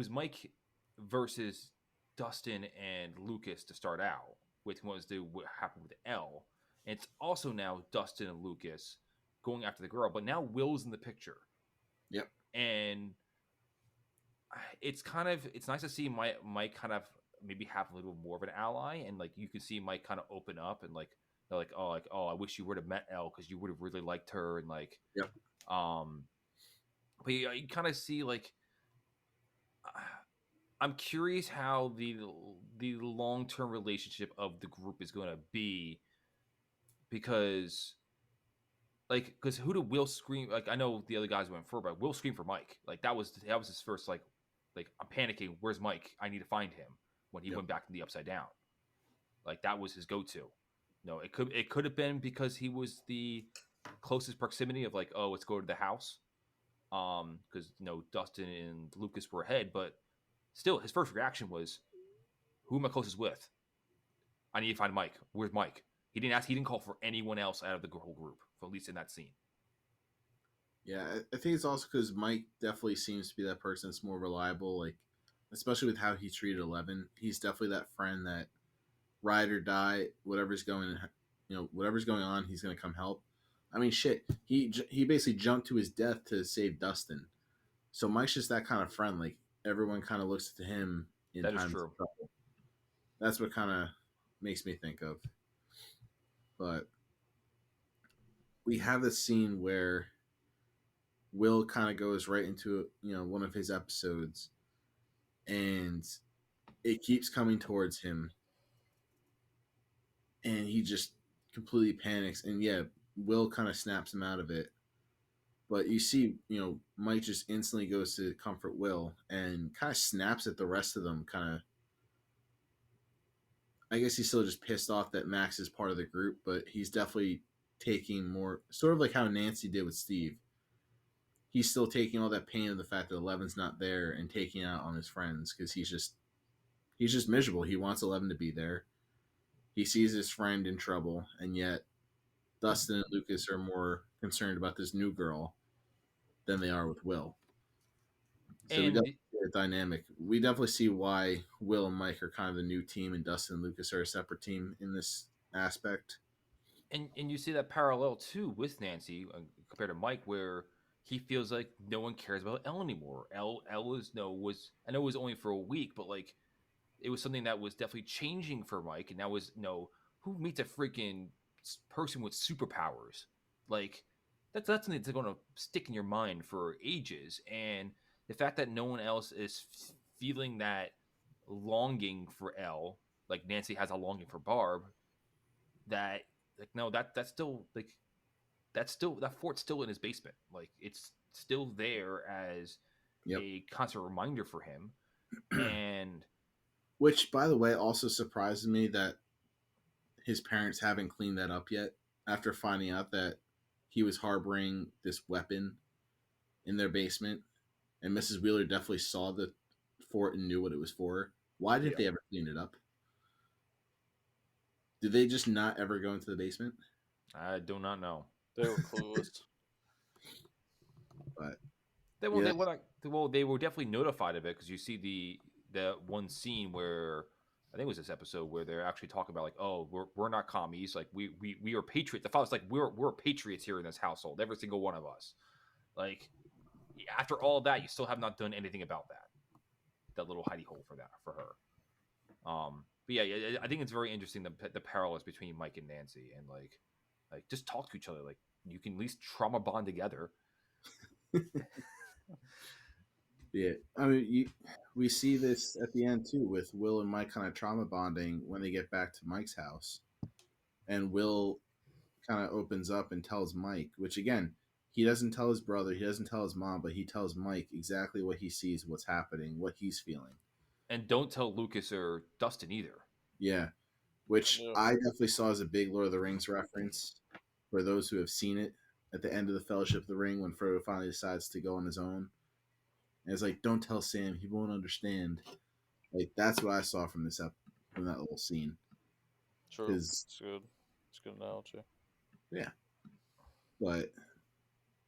Mike versus Dustin and Lucas to start out with what happened with L. And it's also now Dustin and Lucas going after the girl, but now Will's in the picture. Yep. And it's nice to see Mike kind of maybe have a little more of an ally, and like you can see Mike kind of open up and like they're like oh I wish you would have met Elle because you would have really liked her, and like Yep. But you kind of see like I'm curious how the long-term relationship of the group is going to be, because who did Will scream? Like I know the other guys went for, but Will screamed for Mike. Like that was his first like I'm panicking. Where's Mike? I need to find him. When he went back to the Upside Down, like that was his go-to. No, it could have been because he was the closest proximity of like, oh, let's go to the house, because Dustin and Lucas were ahead, but still his first reaction was, who am I closest with? I need to find Mike. Where's Mike? He didn't call for anyone else out of the whole group, for at least in that scene. Yeah, I think it's also because Mike definitely seems to be that person that's more reliable, like especially with how he treated 11. He's definitely that friend that ride or die, whatever's going on, he's gonna come help. I mean, shit, he basically jumped to his death to save Dustin. So Mike's just that kind of friend. Like everyone kind of looks to him in That is times true. of trouble. That's what kind of makes me think of. But we have this scene where Will kind of goes right into one of his episodes, and it keeps coming towards him, and he just completely panics. And yeah, Will kind of snaps him out of it. But you see, Mike just instantly goes to comfort Will and kind of snaps at the rest of them. Kind of, I guess he's still just pissed off that Max is part of the group, but he's definitely taking more, sort of like how Nancy did with Steve. He's still taking all that pain of the fact that 11's not there and taking it out on his friends because he's just miserable. He wants 11 to be there. He sees his friend in trouble, and yet Dustin and Lucas are more concerned about this new girl than they are with Will. So we definitely see a dynamic. We definitely see why Will and Mike are kind of the new team, and Dustin and Lucas are a separate team in this aspect. And you see that parallel too with Nancy compared to Mike, where he feels like no one cares about Elle anymore. Elle was I know it was only for a week, but like it was something that was definitely changing for Mike. And that was who meets a freaking person with superpowers? Like that's something that's going to stick in your mind for ages. And the fact that no one else is feeling that longing for Elle, like Nancy has a longing for Barb, that like no, that's still like that fort's still in his basement. Like it's still there as a constant reminder for him. And which, by the way, also surprises me that his parents haven't cleaned that up yet after finding out that he was harboring this weapon in their basement, and Mrs. Wheeler definitely saw the fort and knew what it was for. Why didn't they ever clean it up? Did they just not ever go into the basement? I do not know. They were clueless. But they were definitely notified of it, because you see the one scene where I think it was this episode where they're actually talking about, like, oh, we're not commies, like we are patriots. The father's like, we're patriots here in this household, every single one of us. Like, after all that, you still have not done anything about that little hidey hole for her. But yeah, I think it's very interesting the parallels between Mike and Nancy, and like just talk to each other. Like, you can at least trauma bond together. yeah, I mean, we see this at the end too, with Will and Mike kind of trauma bonding when they get back to Mike's house, and Will kind of opens up and tells Mike, which again, he doesn't tell his brother, he doesn't tell his mom, but he tells Mike exactly what he sees, what's happening, what he's feeling. And don't tell Lucas or Dustin either. Yeah, which I definitely saw as a big Lord of the Rings reference for those who have seen it at the end of the Fellowship of the Ring, when Frodo finally decides to go on his own. And it's like, don't tell Sam, he won't understand. Like, that's what I saw from from that little scene. Sure, it's good. It's a good analogy. Yeah, but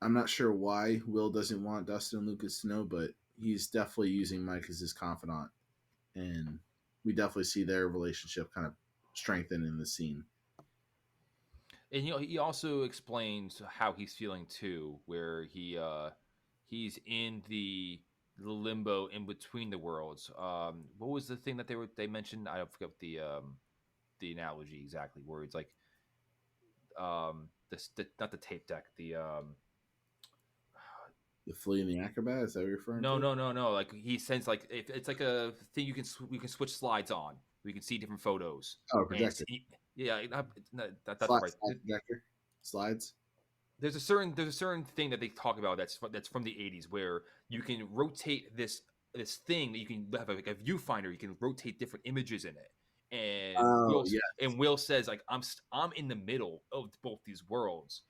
I'm not sure why Will doesn't want Dustin and Lucas to know, but he's definitely using Mike as his confidant, and we definitely see their relationship kind of strengthen in the scene. And he also explains how he's feeling too, where he's in the limbo in between the worlds. What was the thing that they mentioned? I forget the analogy exactly. Where it's like not the tape deck, the Flea and the Acrobat. Is that what you're referring to? No. Like, he sends, like, it's like a thing you can switch slides on. We can see different photos. Oh, projector. That's right. Projector slides. There's a certain thing that they talk about that's from the 80s, where you can rotate this thing that you can have like a viewfinder. You can rotate different images in it, and Will says, like, I'm in the middle of both these worlds,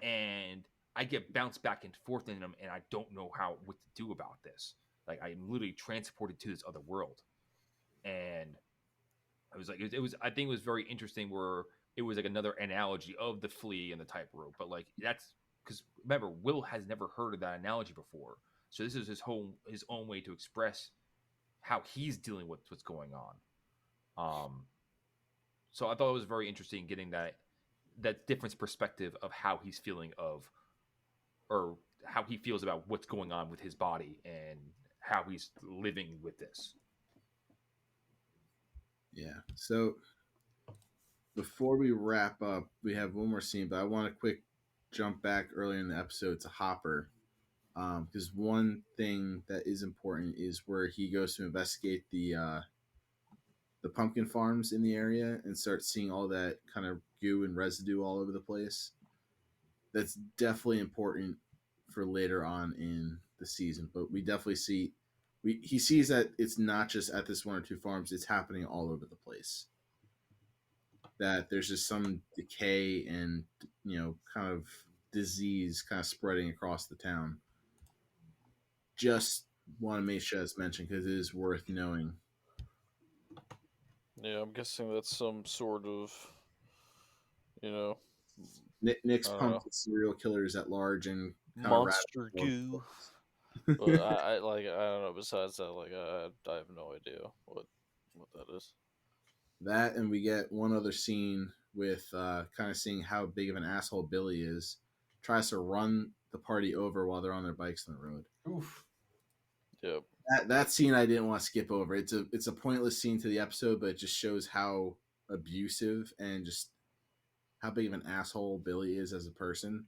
and I get bounced back and forth in them, and I don't know what to do about this. Like, I'm literally transported to this other world, and I was like, I think it was very interesting, where it was like another analogy of the flea and the tightrope. But like, that's because, remember, Will has never heard of that analogy before, so this is his own way to express how he's dealing with what's going on. So I thought it was very interesting getting that different perspective of how he's feeling or how he feels about what's going on with his body and how he's living with this. Yeah. So before we wrap up, we have one more scene, but I want to quick jump back earlier in the episode to Hopper, because one thing that is important is where he goes to investigate the pumpkin farms in the area and starts seeing all that kind of goo and residue all over the place. That's definitely important for later on in the season, but we definitely see he sees that it's not just at this one or two farms, it's happening all over the place. That there's just some decay and, kind of disease kind of spreading across the town. Just want to make sure that's mentioned because it is worth knowing. Yeah, I'm guessing that's some sort of, Nick's pumped serial killers at large and monster goo. But I don't know. Besides that, I have no idea what that is. That, and we get one other scene with kind of seeing how big of an asshole Billy is. Tries to run the party over while they're on their bikes on the road. Oof. Yep. That scene I didn't want to skip over. It's a pointless scene to the episode, but it just shows how abusive and just how big of an asshole Billy is as a person.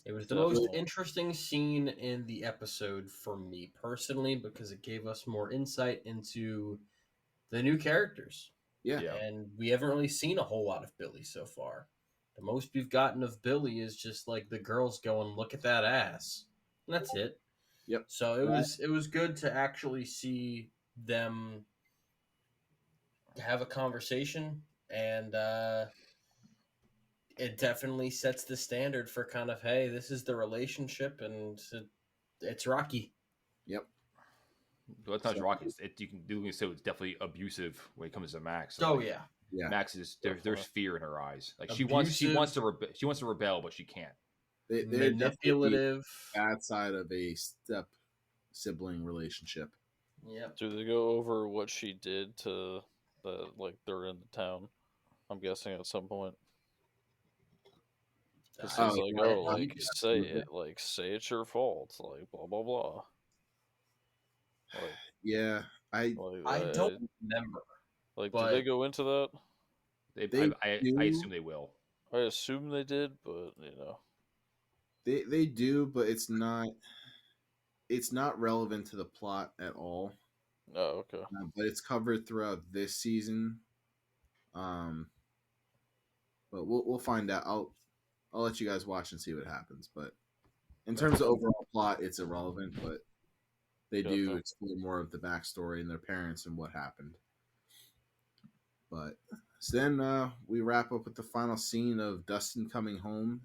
It was the most interesting scene in the episode for me personally, because it gave us more insight into the new characters. Yeah. And we haven't really seen a whole lot of Billy so far. The most we've gotten of Billy is just like the girls going, "Look at that ass." And that's it. Yep. So it was good to actually see them have a conversation and it definitely sets the standard for kind of, hey, this is the relationship, and it's rocky. Yep. Well, it's not rocky. You can say it's definitely abusive when it comes to Max. Oh like, yeah. Max is there's fear in her eyes. Like Abusive, she wants to rebel, but she can't. They're manipulative. Bad side of a step sibling relationship. Yep. Do they go over what she did to the they're in the town? I'm guessing at some point. Because he's say it, say it's your fault, blah blah blah. Yeah, I don't remember. Did they go into that? I assume they will. I assume they did, but they do, but it's not relevant to the plot at all. Oh, okay. But it's covered throughout this season. But we'll find out. I'll let you guys watch and see what happens. But in terms of overall plot, it's irrelevant. But they do explore more of the backstory and their parents and what happened. But so then we wrap up with the final scene of Dustin coming home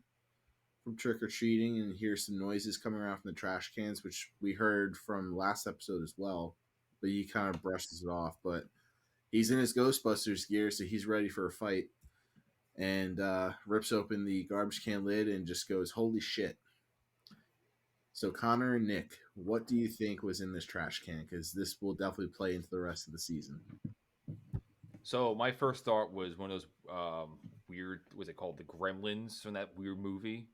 from trick-or-treating and hear some noises coming around from the trash cans, which we heard from last episode as well, but he kind of brushes it off. But he's in his Ghostbusters gear, so he's ready for a fight, and rips open the garbage can lid and just goes, holy shit. So Connor and Nick, what do you think was in this trash can? Because this will definitely play into the rest of the season. So my first thought was one of those weird, was it called the Gremlins from that weird movie?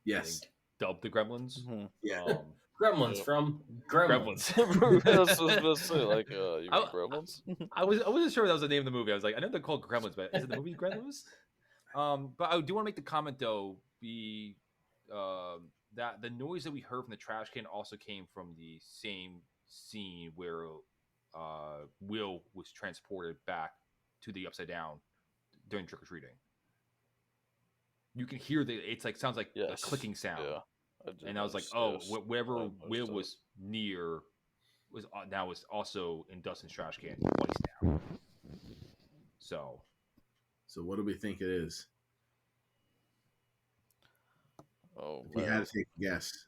Yes. Dubbed the Gremlins. Mm-hmm. Yeah. Gremlins from Gremlins. That's what I was supposed to say. You mean Gremlins? I wasn't sure that was the name of the movie. I was like, I know they're called Gremlins, but is it the movie Gremlins? But I do want to make the comment though, that the noise that we heard from the trash can also came from the same scene where Will was transported back to the Upside Down during trick or treating. You can hear sounds like a clicking sound. Yeah, and I was like, wherever Will was near was also in Dustin's trash can twice now. So what do we think it is? Oh, if you had to take a guess.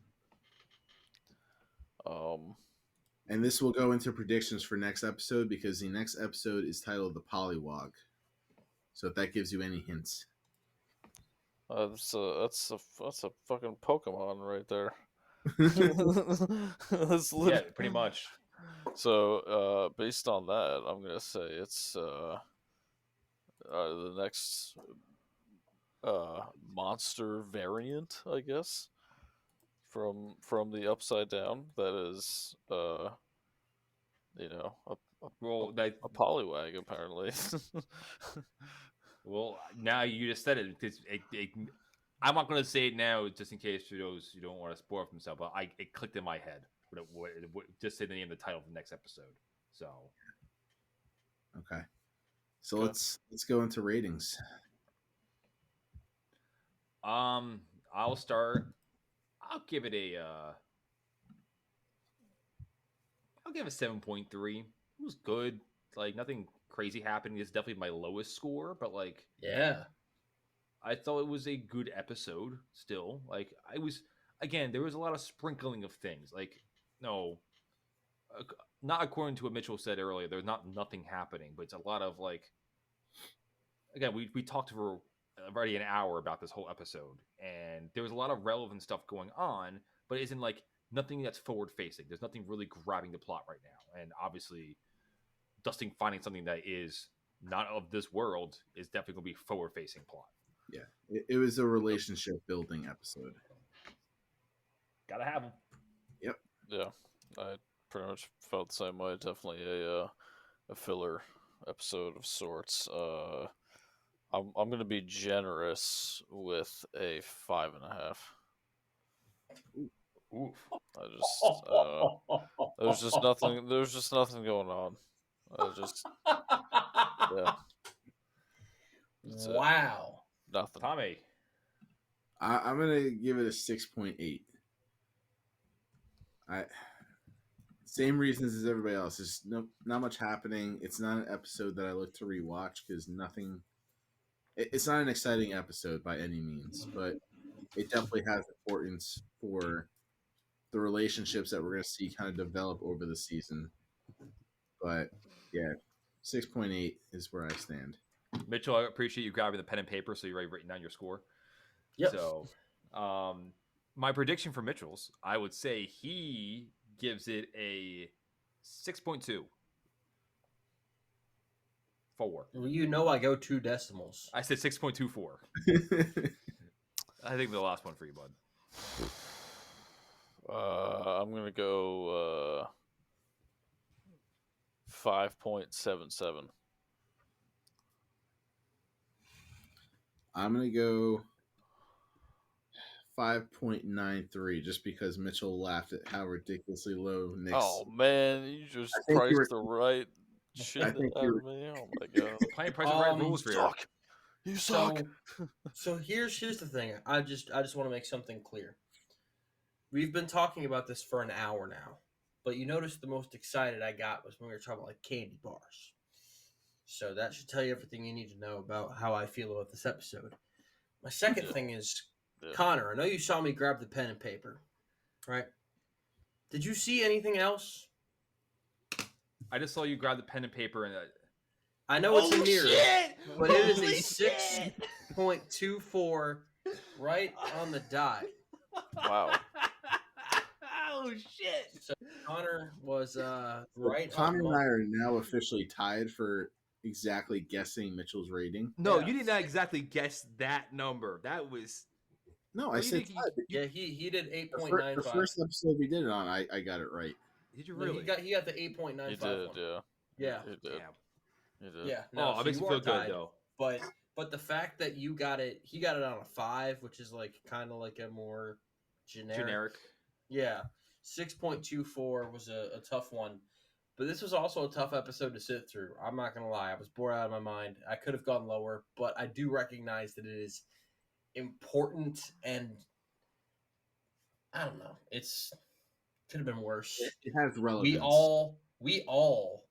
And this will go into predictions for next episode because the next episode is titled The Pollywog. So if that gives you any hints. That's a fucking Pokemon right there. Yeah, pretty much. So based on that, I'm gonna say it's the next monster variant, I guess, from the Upside Down. That is a Poliwag apparently. Well, now you just said it because I'm not going to say it now just in case for those who don't want to spoil for themselves. But it clicked in my head. Just say the name of the title of the next episode. So, okay. So let's go into ratings. I'll start. I'll give it a 7.3. It was good. Nothing crazy happening. It's definitely my lowest score, but I thought it was a good episode still. There was a lot of sprinkling of things. Not according to what Mitchell said earlier, there's nothing happening, but it's a lot of again, we talked for already an hour about this whole episode, and there was a lot of relevant stuff going on, but it isn't nothing that's forward facing. There's nothing really grabbing the plot right now. And obviously Dustin finding something that is not of this world is definitely going to be forward facing plot. Yeah, it was a relationship building episode. Gotta have them. Yep. Yeah, I pretty much felt the same way. Definitely a filler episode of sorts. I'm gonna be generous with a 5.5. Oof. There's just nothing going on. Yeah. Wow. Nothing. Tommy. I'm gonna give it a 6.8. Same reasons as everybody else. There's not much happening. It's not an episode that I look to rewatch because nothing it's not an exciting episode by any means, but it definitely has importance for the relationships that we're going to see kind of develop over the season. But yeah, 6.8 is where I stand. Mitchell, I appreciate you grabbing the pen and paper so you're already writing down your score. Yep. So, my prediction for Mitchell's, I would say he gives it a 6.2. 4. Well, you know I go 2 decimals. I said 6.24. I think the last one for you, bud. I'm gonna go 5.77. I'm gonna go 5.93 just because Mitchell laughed at how ridiculously low Nick's. Oh man, you just priced the right shit out of me. Oh my god! Playing price of right rules for you. You suck. So here's the thing. I just want to make something clear. We've been talking about this for an hour now, but you notice the most excited I got was when we were talking about like candy bars. So that should tell you everything you need to know about how I feel about this episode. My second thing is, Connor, I know you saw me grab the pen and paper, right? Did you see anything else? I just saw you grab the pen and paper and I know it's a mirror, but it is a 6.24 right on the dot. Wow. Oh shit! So Connor was right. Connor and I are now officially tied for exactly guessing Mitchell's rating. No, you did not exactly guess that number. That was no. I said yeah. He did 8.95. The first episode we did it on, I got it right. Did you really? He got the 8.95. He did, yeah. He did. Damn. He did. Yeah. No, it makes me feel good though. But the fact that you got it, he got it on a 5, which is like kind of like a more generic. Yeah. 6.24 was a tough one. But this was also a tough episode to sit through. I'm not going to lie. I was bored out of my mind. I could have gone lower, but I do recognize that it is important and I don't know. It's could have been worse. It has relevance. We all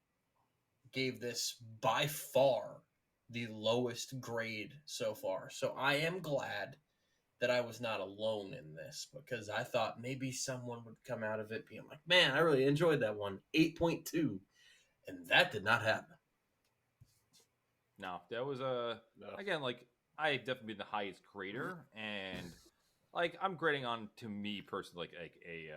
gave this by far the lowest grade so far. So I am glad that I was not alone in this because I thought maybe someone would come out of it being like, man, I really enjoyed that one. 8.2. And that did not happen. No, that was again, like I definitely been the highest grader and like I'm grading on to me personally like a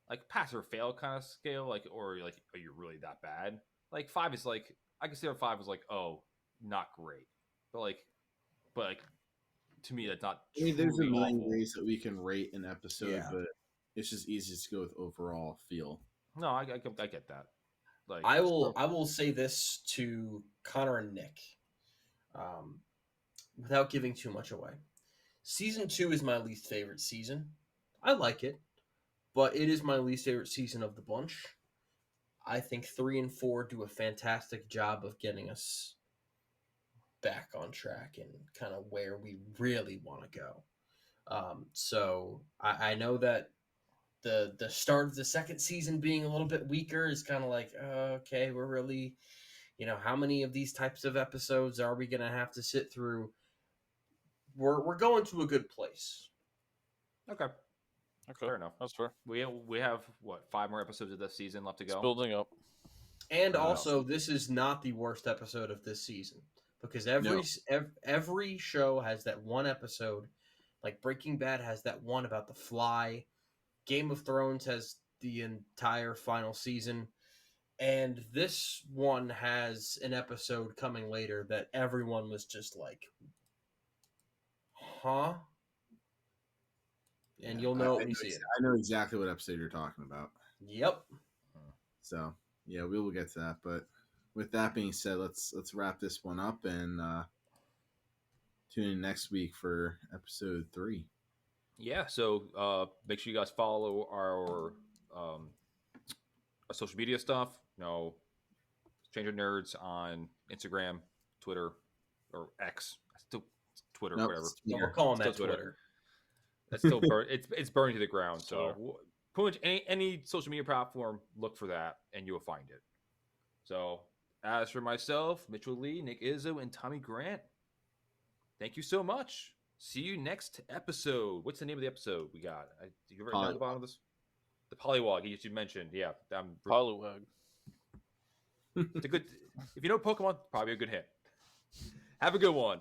like pass or fail kind of scale, like or like are you really that bad? Like 5 is like I consider 5 as like, oh, not great. But to me that's not there's a million ways that we can rate an episode, but it's just easiest to go with overall feel. No, I get that. Like I will say this to Connor and Nick, without giving too much away. Season 2 is my least favorite season. I like it, but it is my least favorite season of the bunch. I think 3 and 4 do a fantastic job of getting us back on track and kind of where we really want to go. So I know that the start of the second season being a little bit weaker is kind of like, okay, we're really, how many of these types of episodes are we going to have to sit through? We're going to a good place. Okay, fair enough. That's fair. We have what 5 more episodes of this season left to go. It's building up. And also, this is not the worst episode of this season because every show has that one episode. Like Breaking Bad has that one about the fly. Game of Thrones has the entire final season. And this one has an episode coming later that everyone was just like, huh? And you'll know when you see it. I know exactly what episode you're talking about. Yep. So, yeah, we will get to that. But with that being said, let's wrap this one up and tune in next week for episode 3. Yeah, so make sure you guys follow our social media stuff. Stranger Nerds on Instagram, Twitter, or X. Still Twitter, whatever. We're calling that Twitter. That's still it's burning to the ground. So pretty much any social media platform, look for that, and you will find it. So as for myself, Mitchell Lee, Nick Izzo, and Tommy Grant, thank you so much. See you next episode. What's the name of the episode we got? You written down at the bottom of this? The Poliwag you mentioned. Yeah, Poliwag. It's a good. If you know Pokemon, probably a good hit. Have a good one.